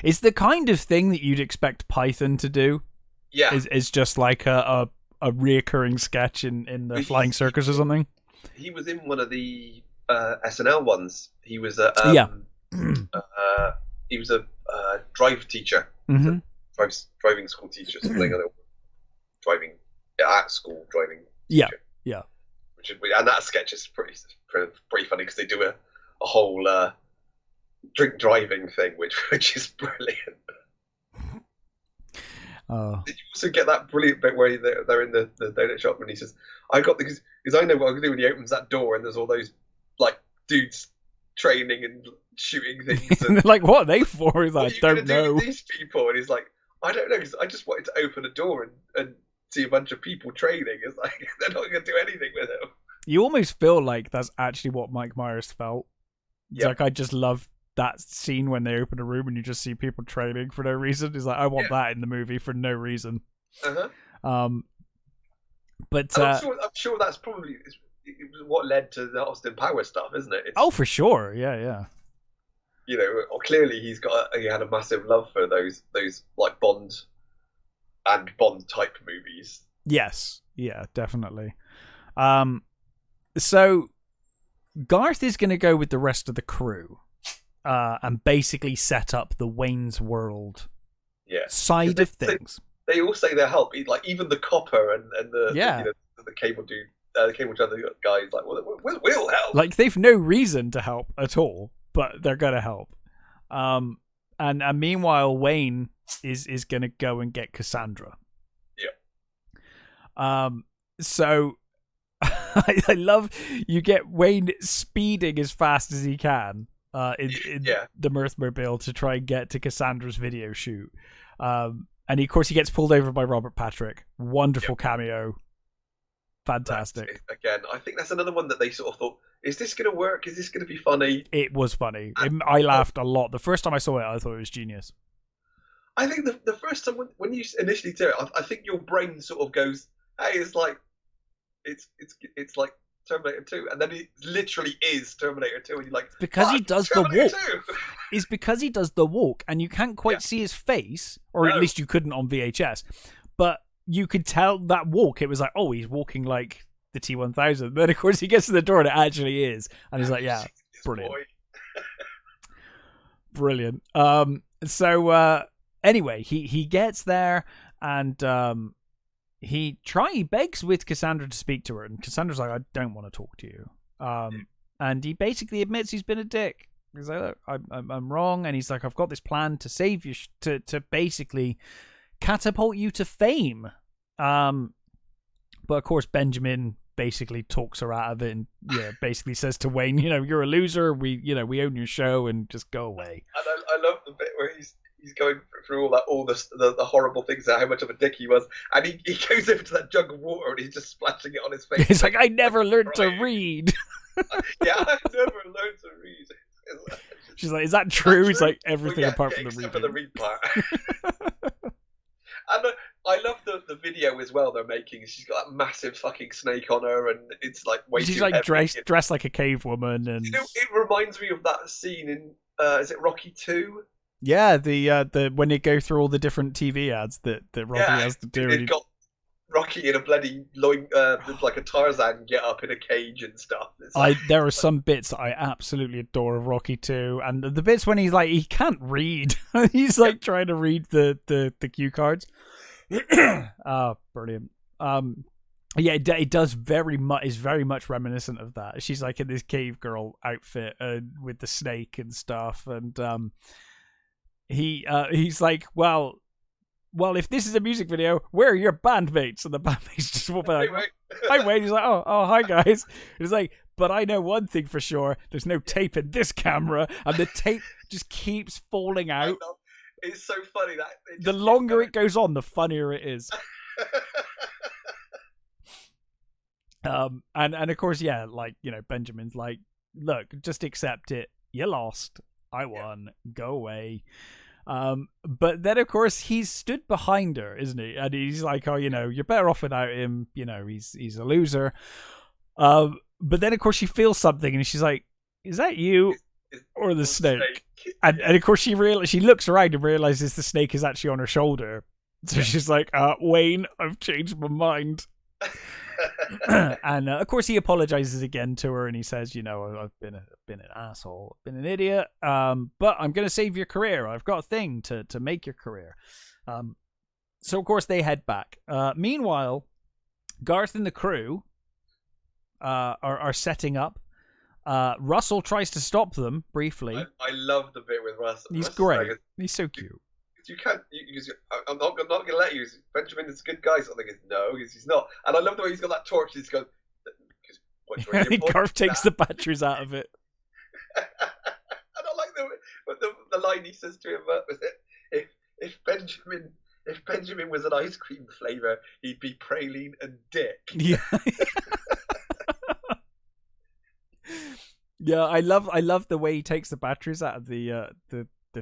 It's the kind of thing that you'd expect Python to do. Yeah. Is just like a reoccurring sketch in the Flying Circus or something. He was in one of the SNL ones. He was a he was a drive teacher, driving school teacher, something. Driving at school driving teacher. Yeah. And that sketch is pretty funny because they do a whole drink driving thing, which is brilliant. Did you also get that brilliant bit where they're in the donut shop and he says, "I got because I know what I'm gonna do," when he opens that door and there's all those like dudes training and shooting things. And like, what are they for? He's like, I don't know. These people, and he's like, I don't know, because I just wanted to open a door and see a bunch of people training. It's like they're not gonna do anything with it. You almost feel like that's actually what Mike Myers felt. It's like, I just love that scene when they open a room and you just see people training for no reason. He's like, I want that in the movie for no reason. But I'm sure that's probably what led to the Austin Powers stuff, isn't it? For sure, yeah. You know, clearly he had a massive love for those like Bond and Bond type movies. Yes, yeah, definitely. So Garth is going to go with the rest of the crew. And basically set up the Wayne's World side of things. They all say they'll help, like even the copper and the cable dude, the cable channel guys, like, we'll help. Like they've no reason to help at all, but they're gonna help. And meanwhile, Wayne is gonna go and get Cassandra. Yeah. So I love you get Wayne speeding as fast as he can. In the Mirthmobile to try and get to Cassandra's video shoot. And of course he gets pulled over by Robert Patrick. Wonderful cameo. Fantastic. Again, I think that's another one that they sort of thought, is this going to work? Is this going to be funny? It was funny. I laughed a lot. The first time I saw it, I thought it was genius. I think the first time when you initially do it, I think your brain sort of goes, hey, it's like Terminator 2, and then it literally is Terminator 2, and you're like, because he does the Terminator walk. 2. It's because he does the walk, and you can't quite see his face, or at least you couldn't on VHS, but you could tell that walk. It was like, oh, he's walking like the T-1000. Then of course he gets to the door, and it actually is, and he's like, yeah, brilliant, brilliant. So anyway, he gets there, and he begs with Cassandra to speak to her, and Cassandra's like, I don't want to talk to you. And he basically admits he's been a dick. He's like, look, I'm wrong, and he's like, I've got this plan to save you, to basically catapult you to fame. But of course, Benjamin basically talks her out of it, and basically says to Wayne, you're a loser. We own your show, and just go away. And I love the bit where he's going through all the horrible things, how much of a dick he was, and he goes over to that jug of water and he's just splashing it on his face. He's like, I never learned to read. Yeah, I never learned to read. She's like, is that true? He's like, everything apart from the reading. Except for the read part. And I love the video as well they're making. She's got that massive fucking snake on her, and it's like way she's too like heavy. dressed like a cave woman, and it reminds me of that scene in is it Rocky 2? Yeah, the when they go through all the different TV ads that Rocky has to do. It got Rocky in a bloody like a Tarzan get up in a cage and stuff. There are some bits that I absolutely adore of Rocky 2, and the bits when he's like, he can't read. He's like trying to read the cue cards. Brilliant. It does is very much reminiscent of that. She's like in this cave girl outfit with the snake and stuff, and he's like, well, if this is a music video, where are your bandmates? And the bandmates just walk by like, hi, Wayne. He's like, oh, hi, guys. He's like, but I know one thing for sure. There's no tape in this camera. And the tape just keeps falling out. It's so funny that... The longer it goes on, the funnier it is. And of course, Benjamin's like, look, just accept it. You lost. I won. Go away. But then of course he's stood behind her, isn't he? And he's like, oh, you're better off without him. He's a loser. But then of course she feels something, and she's like, is that you? or the snake. And of course she looks around and realizes the snake is actually on her shoulder. So she's like, Wayne, I've changed my mind. And of course he apologizes again to her, and he says, I've been an asshole, been an idiot, but I'm gonna save your career. I've got a thing to make your career. So of course they head back. Meanwhile, Garth and the crew are setting up. Russell tries to stop them briefly. I love the bit with Russell. He's great. He's so cute. You can't. I'm not going to let you. Benjamin is a good guy. So I think no, he's not. And I love the way he's got that torch. He's going. Garth takes the batteries out of it. And I like the line he says to him. Was it if Benjamin was an ice cream flavor, he'd be praline and dick. Yeah. Yeah, I love the way he takes the batteries out of the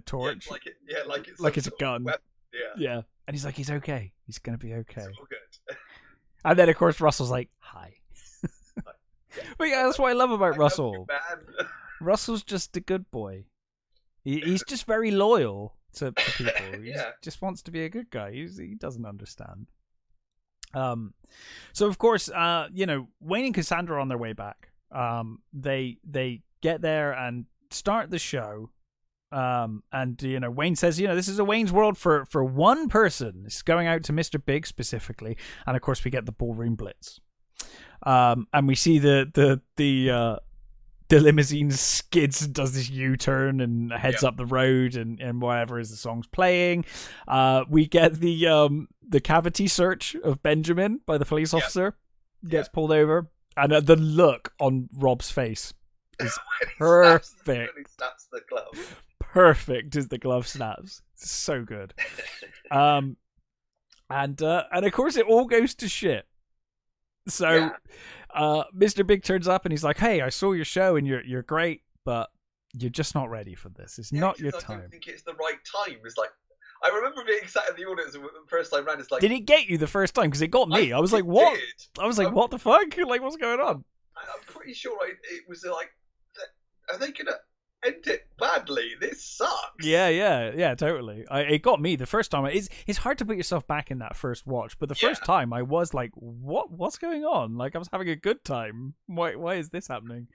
torch. Like it's a gun. Yeah. And he's like, he's okay. He's gonna be okay. So good. And then of course Russell's like, hi. But yeah, that's what I love about Russell. Russell's just a good boy. He's just very loyal to people. He just wants to be a good guy. He doesn't understand. So of course, Wayne and Cassandra are on their way back. They get there and start the show. And Wayne says, this is a Wayne's World for one person. It's going out to Mr. Big specifically, and of course we get the ballroom blitz. And we see the limousine skids and does this U-turn and heads up the road and whatever as the song's playing. We get the cavity search of Benjamin by the police officer gets pulled over, and the look on Rob's face is perfect. When he snaps the glove. Perfect as the glove snaps. It's so good. And of course it all goes to shit. So Mr. Big turns up and he's like, hey, I saw your show and you're great, but you're just not ready for this. It's not your time. I don't think it's the right time. It's like, I remember being sat in the audience the first time round. It's like, did it get you the first time? Because it got me. I was like, what? I was like, what the fuck? Like, what's going on? I'm pretty sure it was like, are they gonna end it badly? This sucks. Yeah, totally. It got me the first time. It's hard to put yourself back in that first watch, but the first time I was like, what's going on? Like, I was having a good time. Why is this happening?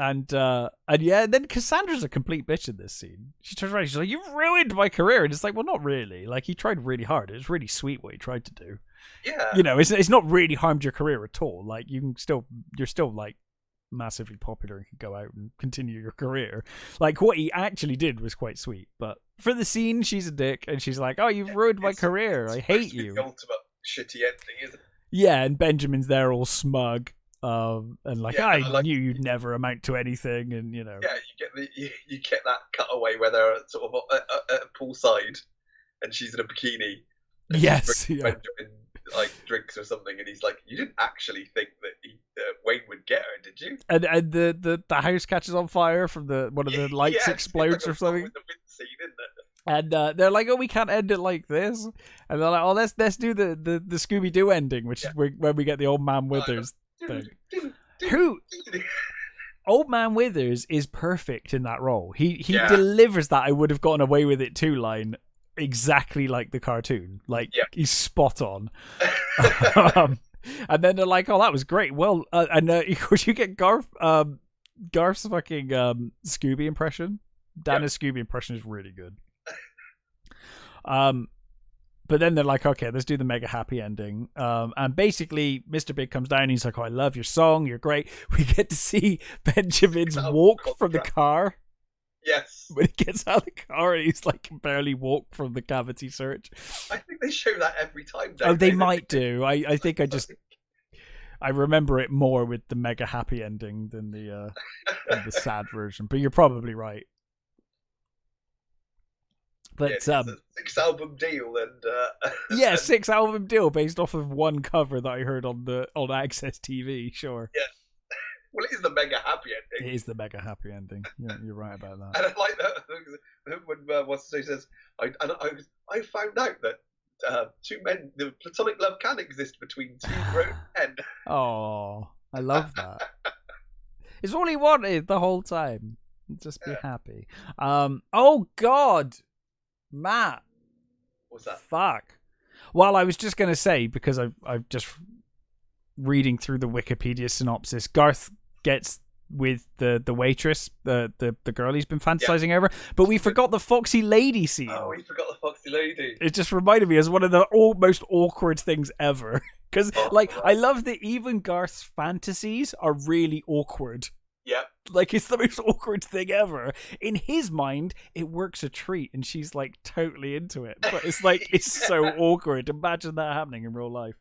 And then Cassandra's a complete bitch in this scene. She turns around, she's like, you've ruined my career. And it's like, well, not really. Like, he tried really hard. It was really sweet what he tried to do. Yeah. It's not really harmed your career at all. Like, you're still like massively popular and can go out and continue your career. Like, what he actually did was quite sweet. But for the scene, she's a dick, and she's like, oh, you've ruined my career. I hate you. The ultimate shitty ending, isn't it? Yeah, and Benjamin's there all smug. And I knew you'd never amount to anything, and you get that cutaway where they're sort of at a poolside, and she's in a bikini. And Benjamin drinks or something, and he's like, "You didn't actually think that Wayne would get her, did you?" And the house catches on fire from one of the lights explodes or something. With the wind scene, isn't it? And they're like, "Oh, we can't end it like this." And they're like, "Oh, let's do the Scooby Doo ending, which is when we get the Old Man Withers." Old Man Withers is perfect in that role. He delivers that I would have gotten away with it too line exactly like the cartoon. Like he's spot on. And then they're like, oh, that was great. Well, and of course you get Garth's fucking Scooby impression. Dana's Scooby impression is really good. But then they're like, okay, let's do the mega happy ending. And basically, Mr. Big comes down and he's like, oh, I love your song. You're great. We get to see Benjamin's walk from the car. Yes. When he gets out of the car and he's like, can barely walk from the cavity search. I think they show that every time. They might do. I think I remember it more with the mega happy ending than the sad version. But you're probably right. But it's a 6-album deal, and 6-album deal based off of one cover that I heard on Access TV. Sure. Yeah. Well, it is the mega happy ending. It is the mega happy ending. You're right about that. And I like that when what's his name says, I found out that two men, the platonic love can exist between two grown men. Oh, I love that. It's all he wanted the whole time. Just be happy. Oh God, Matt. What's that? Fuck. Well, I was just gonna say, because I've just reading through the Wikipedia synopsis. Garth gets with the waitress, the girl he's been fantasizing over, but we forgot the foxy lady scene. Oh, we forgot the foxy lady. It just reminded me as one of the most awkward things ever. Because I love that even Garth's fantasies are really awkward. Yep. Like, it's the most awkward thing ever. In his mind, it works a treat, and she's like totally into it. But it's like it's so awkward. Imagine that happening in real life.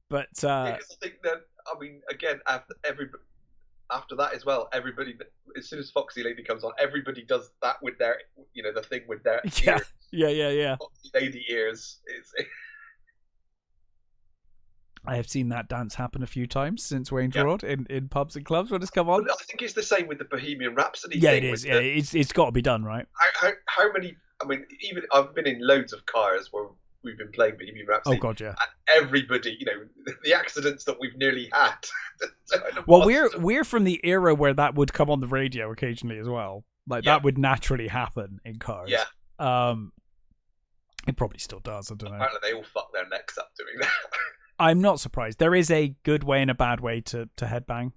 Because I think that, I mean, again, after that as well, everybody, as soon as Foxy Lady comes on, everybody does that with their, the thing with their ears. Yeah. Foxy Lady ears. I have seen that dance happen a few times since Wayne's World in pubs and clubs when it's come on. Well, I think it's the same with the Bohemian Rhapsody thing. It is. Yeah, it's got to be done, right? How many? I mean, even I've been in loads of cars where we've been playing Bohemian Rhapsody. Oh God, yeah. And everybody, the accidents that we've nearly had. Well, we're from the era where that would come on the radio occasionally as well. Like that would naturally happen in cars. Yeah. It probably still does. I don't know. Apparently, they all fuck their necks up doing that. I'm not surprised. There is a good way and a bad way to headbang.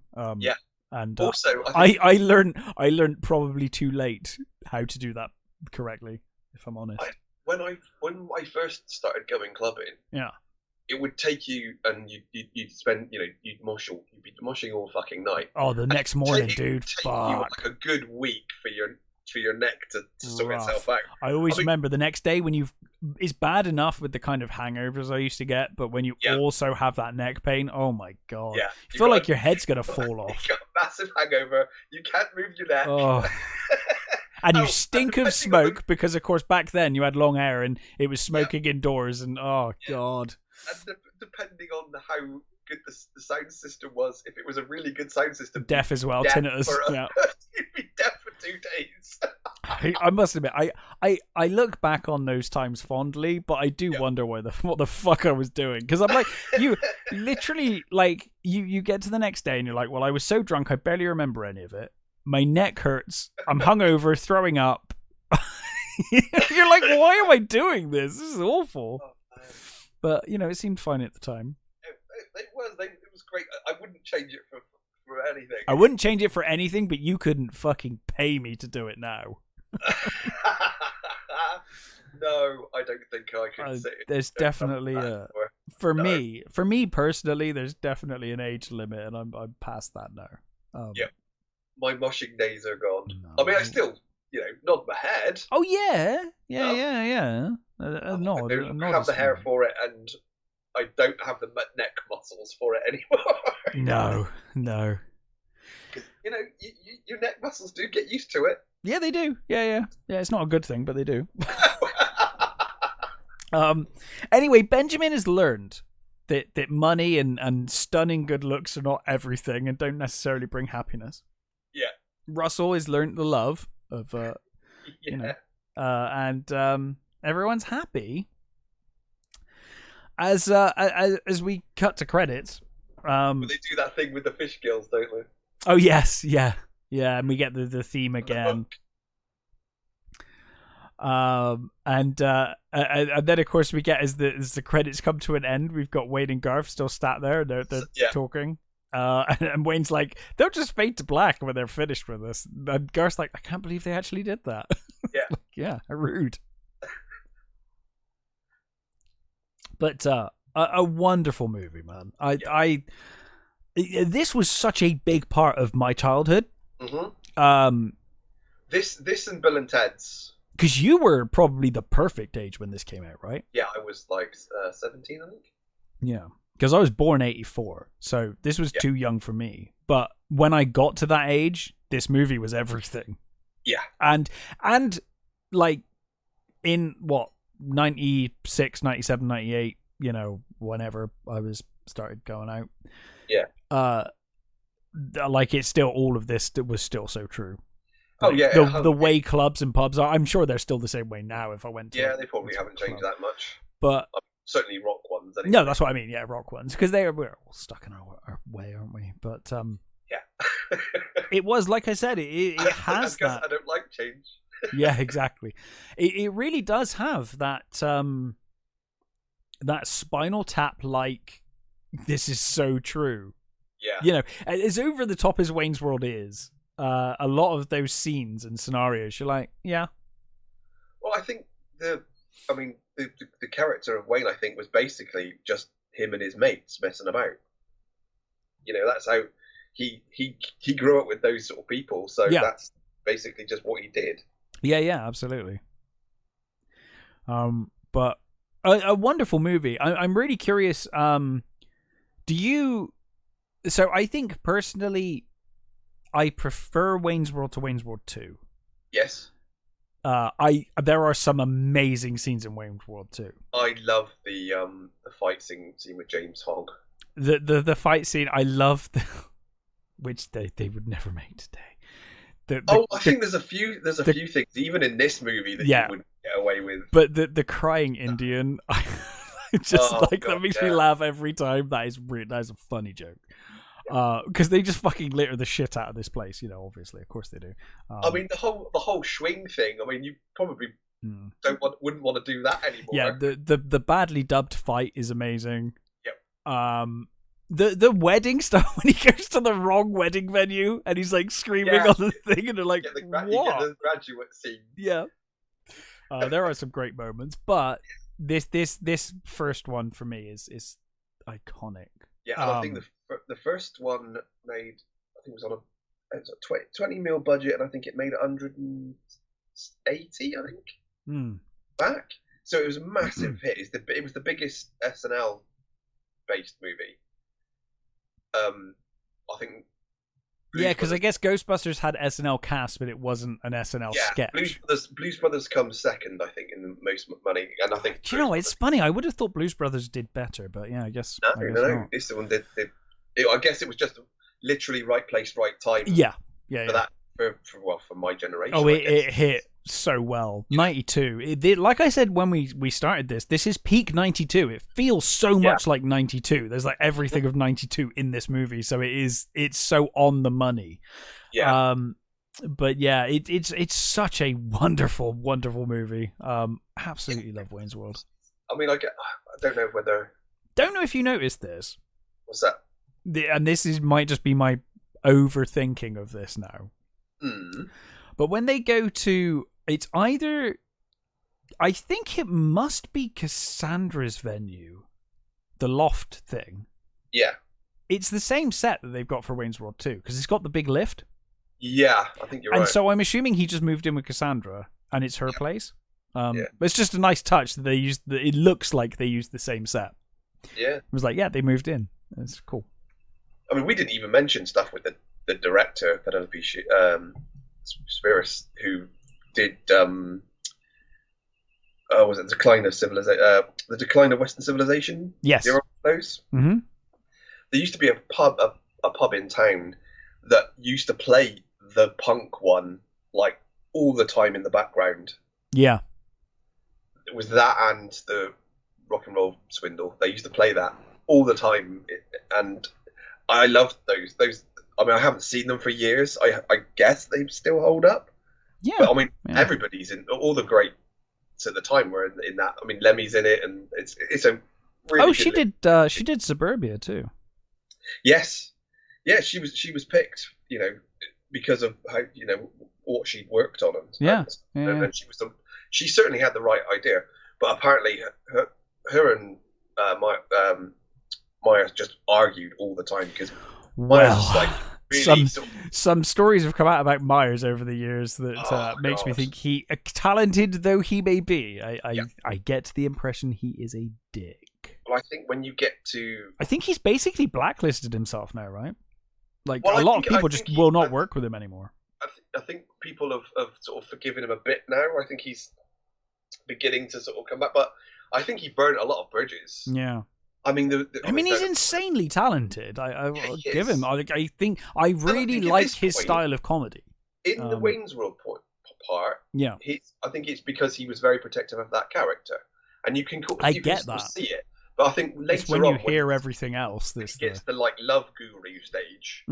And also, I learned probably too late how to do that correctly. If I'm honest, when I first started going clubbing, it would take you, and you'd spend, you'd be moshing all fucking night. Oh, the next morning, dude. It would take you like a good week for your neck to sort itself out. I always remember the next day when it's bad enough with the kind of hangovers I used to get, but when you also have that neck pain, oh my God. Yeah. You feel like your head's going to fall off. You've got a massive hangover. You can't move your neck. Oh. And you stink of smoke because, of course, back then you had long hair and it was smoking indoors and oh God. And depending on how good the sound system was, if it was a really good sound system, deaf as well, tinnitus. You'd be deaf for 2 days. I must admit, I look back on those times fondly, but I do wonder what the fuck I was doing, because I'm like, you literally, like, you get to the next day and you're like, well, I was so drunk I barely remember any of it. My neck hurts. I'm hungover, throwing up. You're like, why am I doing this? This is awful. Oh, but it seemed fine at the time. It was great. I wouldn't change it for anything. I wouldn't change it for anything, but you couldn't fucking pay me to do it now. No, I don't think I could sit. There's definitely for me personally, there's definitely an age limit, and I'm past that now. My moshing days are gone. No. I mean, I still, nod my head. Oh yeah. I don't have the hair for it, and I don't have the neck muscles for it anymore. No. Because your neck muscles do get used to it. Yeah, they do. Yeah. It's not a good thing, but they do. Anyway, Benjamin has learned that money and stunning good looks are not everything and don't necessarily bring happiness. Yeah. Russell has learned the love of and everyone's happy. As we cut to credits, but they do that thing with the fish gills, don't they? Oh yes, yeah, and we get the theme again. And then of course we get as the credits come to an end, we've got Wayne and Garth still sat there. They're talking. And Wayne's like, they'll just fade to black when they're finished with this. And Garth's like, I can't believe they actually did that. Yeah, rude. But a wonderful movie, man. This was such a big part of my childhood. Mm-hmm. This and Bill and Ted's. Because you were probably the perfect age when this came out, right? Yeah, I was like 17, I think. Yeah, because I was born 84, so this was too young for me. But when I got to that age, this movie was everything. Yeah. And like in 96, 97, 98, whenever I was started going out. Yeah. Like it's still, all of this was still so true. Oh like, yeah. The way clubs and pubs are, I'm sure they're still the same way now if I went to they probably haven't changed that much. But Certainly rock ones. Anyway. No, that's what I mean. Yeah, rock ones, because we're all stuck in our way, aren't we? But yeah, it was, like I said, it has that. I don't like change. Yeah, exactly. It really does have that that Spinal Tap like. This is so true. Yeah, you know, as over the top as Wayne's World is, a lot of those scenes and scenarios, you're like, yeah. Well, I think the character of Wayne, I think, was basically just him and his mates messing about. You know, that's how he grew up with those sort of people. So that's basically just what he did. Yeah, absolutely. But a wonderful movie. I'm really curious. Do you? So I think personally, I prefer Wayne's World to Wayne's World 2. Yes. There are some amazing scenes in Wayne's World 2. I love the fight scene with James Hogg. The fight scene, I love which they would never make today. I think there's a few things even in this movie that you wouldn't get away with. But the crying Indian, that makes me laugh every time. That is a funny joke. Because they just fucking litter the shit out of this place, you know. Obviously, of course they do. I mean, the whole swing thing. I mean, you probably wouldn't want to do that anymore. Yeah, the badly dubbed fight is amazing. Yep. The wedding stuff when he goes to the wrong wedding venue and he's like screaming on the thing, and they're like, "What?" You get the graduate scene. Yeah. There are some great moments, but this first one for me is iconic. Yeah, and I think the first one made, I think it was on a 20 mil budget, and I think it made 180, I think, back. So it was a massive hit. It was the biggest SNL based movie. I think. Because I guess Ghostbusters had SNL cast, but it wasn't an SNL sketch. Blues Brothers comes second, I think, in the most money, and I think. Do you know, it's funny. I would have thought Blues Brothers did better, but yeah, I guess. No. This one did. I guess it was just literally right place, right time. Yeah. That for my generation. Oh, it hit so well. 92. Like I said when we started this is peak 92. It feels so much like 92. There's like everything of 92 in this movie, so it's so on the money. Yeah. But yeah, it's such a wonderful movie. Absolutely love Wayne's World. I mean, I don't know if you noticed this. What's that? And this might just be my overthinking of this now. But when they go to, it's either, I think it must be Cassandra's venue, the loft thing. Yeah. It's the same set that they've got for Wayne's World 2, because it's got the big lift. Yeah, I think you're right. And so I'm assuming he just moved in with Cassandra, and it's her place. But it's just a nice touch that they used. It looks like they used the same set. Yeah. It was like, they moved in. It's cool. I mean, we didn't even mention stuff with the director, Penelope Spheris, who did was it the Decline of Western Civilization? Yes. Those? Mm-hmm. There used to be a pub in town that used to play the punk one like all the time in the background. Yeah. It was that and the Rock and Roll Swindle. They used to play that all the time, and I loved those. I mean, I haven't seen them for years. I guess they still hold up. Yeah. But I mean, everybody's in all the greats at the time were in that. I mean, Lemmy's in it, and it's a really. Oh, she did Suburbia too. Yes. Yeah, she was picked, because of how what she'd worked on and she certainly had the right idea, but apparently her and Maya just argued all the time because Myers like really some stories have come out about Myers over the years that makes me think he, talented though he may be, I get the impression he is a dick. Well, I think when you get to, I think he's basically blacklisted himself now, right? Like a lot of people just will not work with him anymore. I think people have sort of forgiven him a bit now. I think he's beginning to sort of come back, but I think he burnt a lot of bridges. Yeah. I mean, he's insanely talented. I give him. I think I really like his style of comedy. In the Wayne's World part, yeah, I think it's because he was very protective of that character, and you can I you get can that. see it. But I think later it's when on, you hear everything else, when he gets the like love guru stage,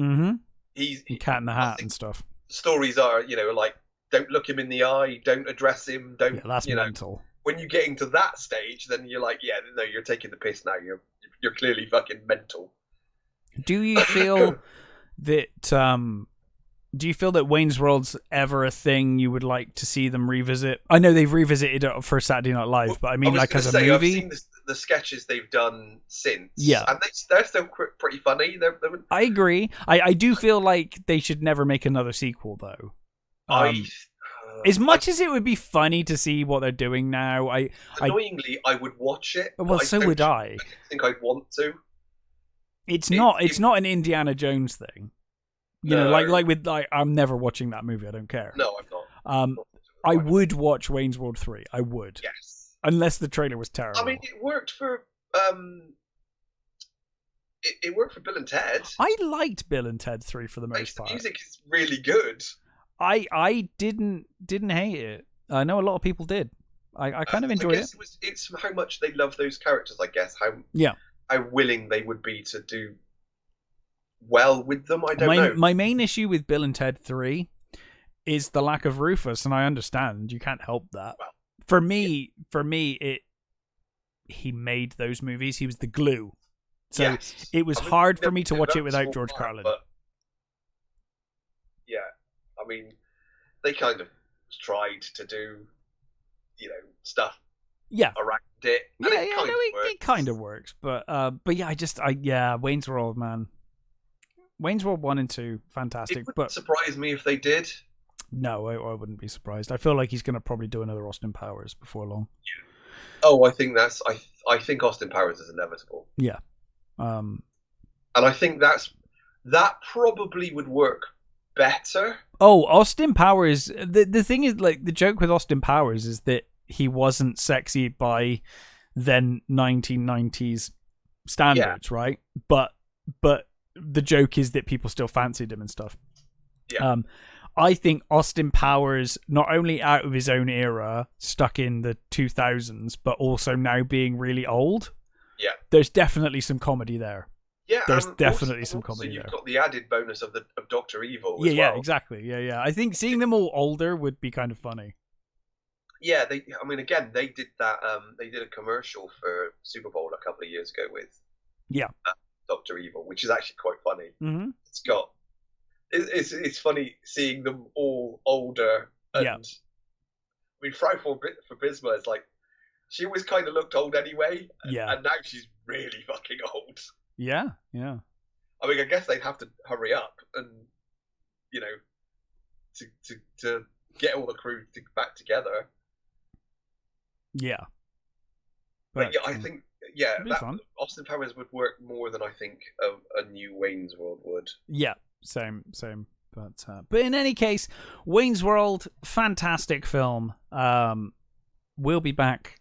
he's Cat in the Hat and stuff. Stories are, like, don't look him in the eye, don't address him, don't. Yeah, that's mental. When you're getting to that stage, then you're like, yeah, no, you're taking the piss now. You're clearly fucking mental. Do you feel that? Do you feel that Wayne's World's ever a thing you would like to see them revisit? I know they've revisited it for Saturday Night Live, but I mean, like as a movie. I've seen the sketches they've done since. Yeah, and they're still pretty funny. I agree. I do feel like they should never make another sequel, though. As much as it would be funny to see what they're doing now, annoyingly, I would watch it. Well, so would I. I don't think I'd want to. It's not an Indiana Jones thing. You know, like I'm never watching that movie. I don't care. No, I'm not. I would watch Wayne's World 3. I would. Yes. Unless the trailer was terrible. I mean, it worked for it worked for Bill and Ted. I liked Bill and Ted 3 for the most part. The music is really good. I didn't hate it. I know a lot of people did. I kind of enjoyed it. It's how much they love those characters, I guess. How willing they would be to do well with them. I don't know. My main issue with Bill and Ted 3 is the lack of Rufus, and I understand you can't help that. Well, for me, he made those movies. He was the glue. So it was hard for me to watch it without George Carlin. But yeah, I mean, they kind of tried to do, stuff. Yeah, around it. It kind of works. But yeah, Wayne's World, man. Wayne's World 1 and 2, fantastic. It wouldn't surprise me if they did. No, I wouldn't be surprised. I feel like he's going to probably do another Austin Powers before long. Oh, I think I think Austin Powers is inevitable. Yeah. And I think that probably would work better. Oh, Austin Powers. The thing is, like, the joke with Austin Powers is that he wasn't sexy by then 1990s standards, right? But the joke is that people still fancied him and stuff. Yeah. I think Austin Powers, not only out of his own era, stuck in the 2000s, but also now being really old. Yeah. There's definitely some comedy there. Yeah, there's definitely some comedy there. You've got the added bonus of Dr. Evil as well. Yeah, exactly. Yeah. I think seeing them all older would be kind of funny. Yeah, they did that. They did a commercial for Super Bowl a couple of years ago with Dr. Evil, which is actually quite funny. Mm-hmm. It's funny seeing them all older. And, I mean, Frau for Bisma is like, she always kind of looked old anyway. And now she's really fucking old. Yeah. I mean, I guess they'd have to hurry up and, to get all the crew back together. Yeah. But yeah, I think Austin Powers would work more than I think a new Wayne's World would. Yeah, same. But in any case, Wayne's World, fantastic film. We'll be back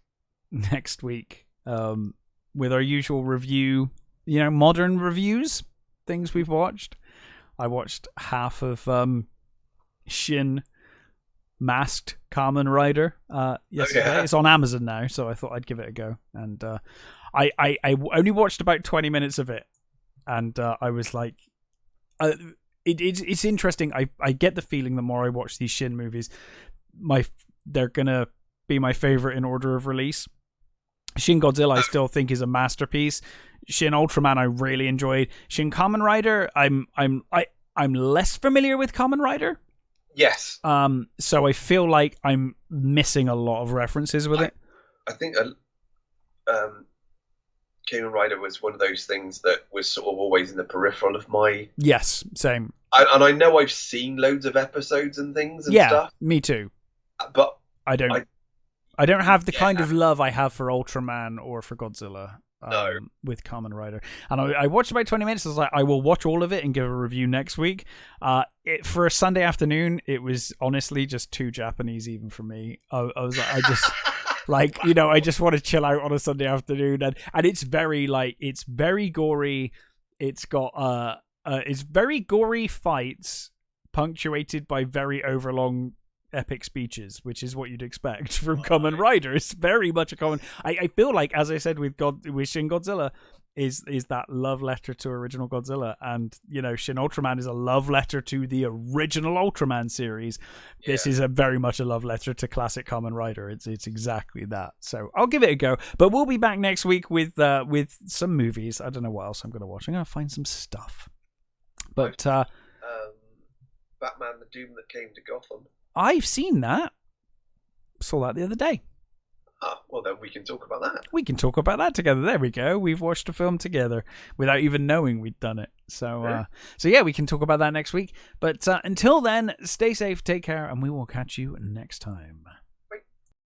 next week with our usual review, modern reviews, things we've watched. I watched half of Shin Masked Kamen Rider yesterday. Oh, yeah. It's on Amazon now, so I thought I'd give it a go. And I only watched about 20 minutes of it, and I was like, it's interesting. I get the feeling the more I watch these Shin movies, they're gonna be my favorite in order of release. Shin Godzilla I still think is a masterpiece. Shin Ultraman I really enjoyed. Shin Kamen Rider I'm less familiar with Kamen Rider. Yes. So I feel like I'm missing a lot of references with it. I think Kamen Rider was one of those things that was sort of always in the peripheral of my... Yes, same. And I know I've seen loads of episodes and things and stuff. Yeah, me too. But I don't have the kind of love I have for Ultraman or for Godzilla. With Kamen Rider. And I watched about 20 minutes. I was like, I will watch all of it and give a review next week. For a Sunday afternoon, it was honestly just too Japanese even for me. I was like, I just I just want to chill out on a Sunday afternoon. And it's very it's very gory. It's got it's very gory fights punctuated by very overlong epic speeches, which is what you'd expect from Kamen Rider. It's very much a common. I feel like, as I said with Shin Godzilla, is that love letter to original Godzilla, and Shin Ultraman is a love letter to the original Ultraman series. Yeah. This is very much a love letter to classic Kamen Rider. It's exactly that. So I'll give it a go. But we'll be back next week with some movies. I don't know what else I'm going to watch. I'm going to find some stuff. But Batman: The Doom That Came to Gotham. I've seen that. Saw that the other day. Well, then we can talk about that. We can talk about that together. There we go. We've watched a film together without even knowing we'd done it. So, we can talk about that next week. But until then, stay safe, take care, and we will catch you next time.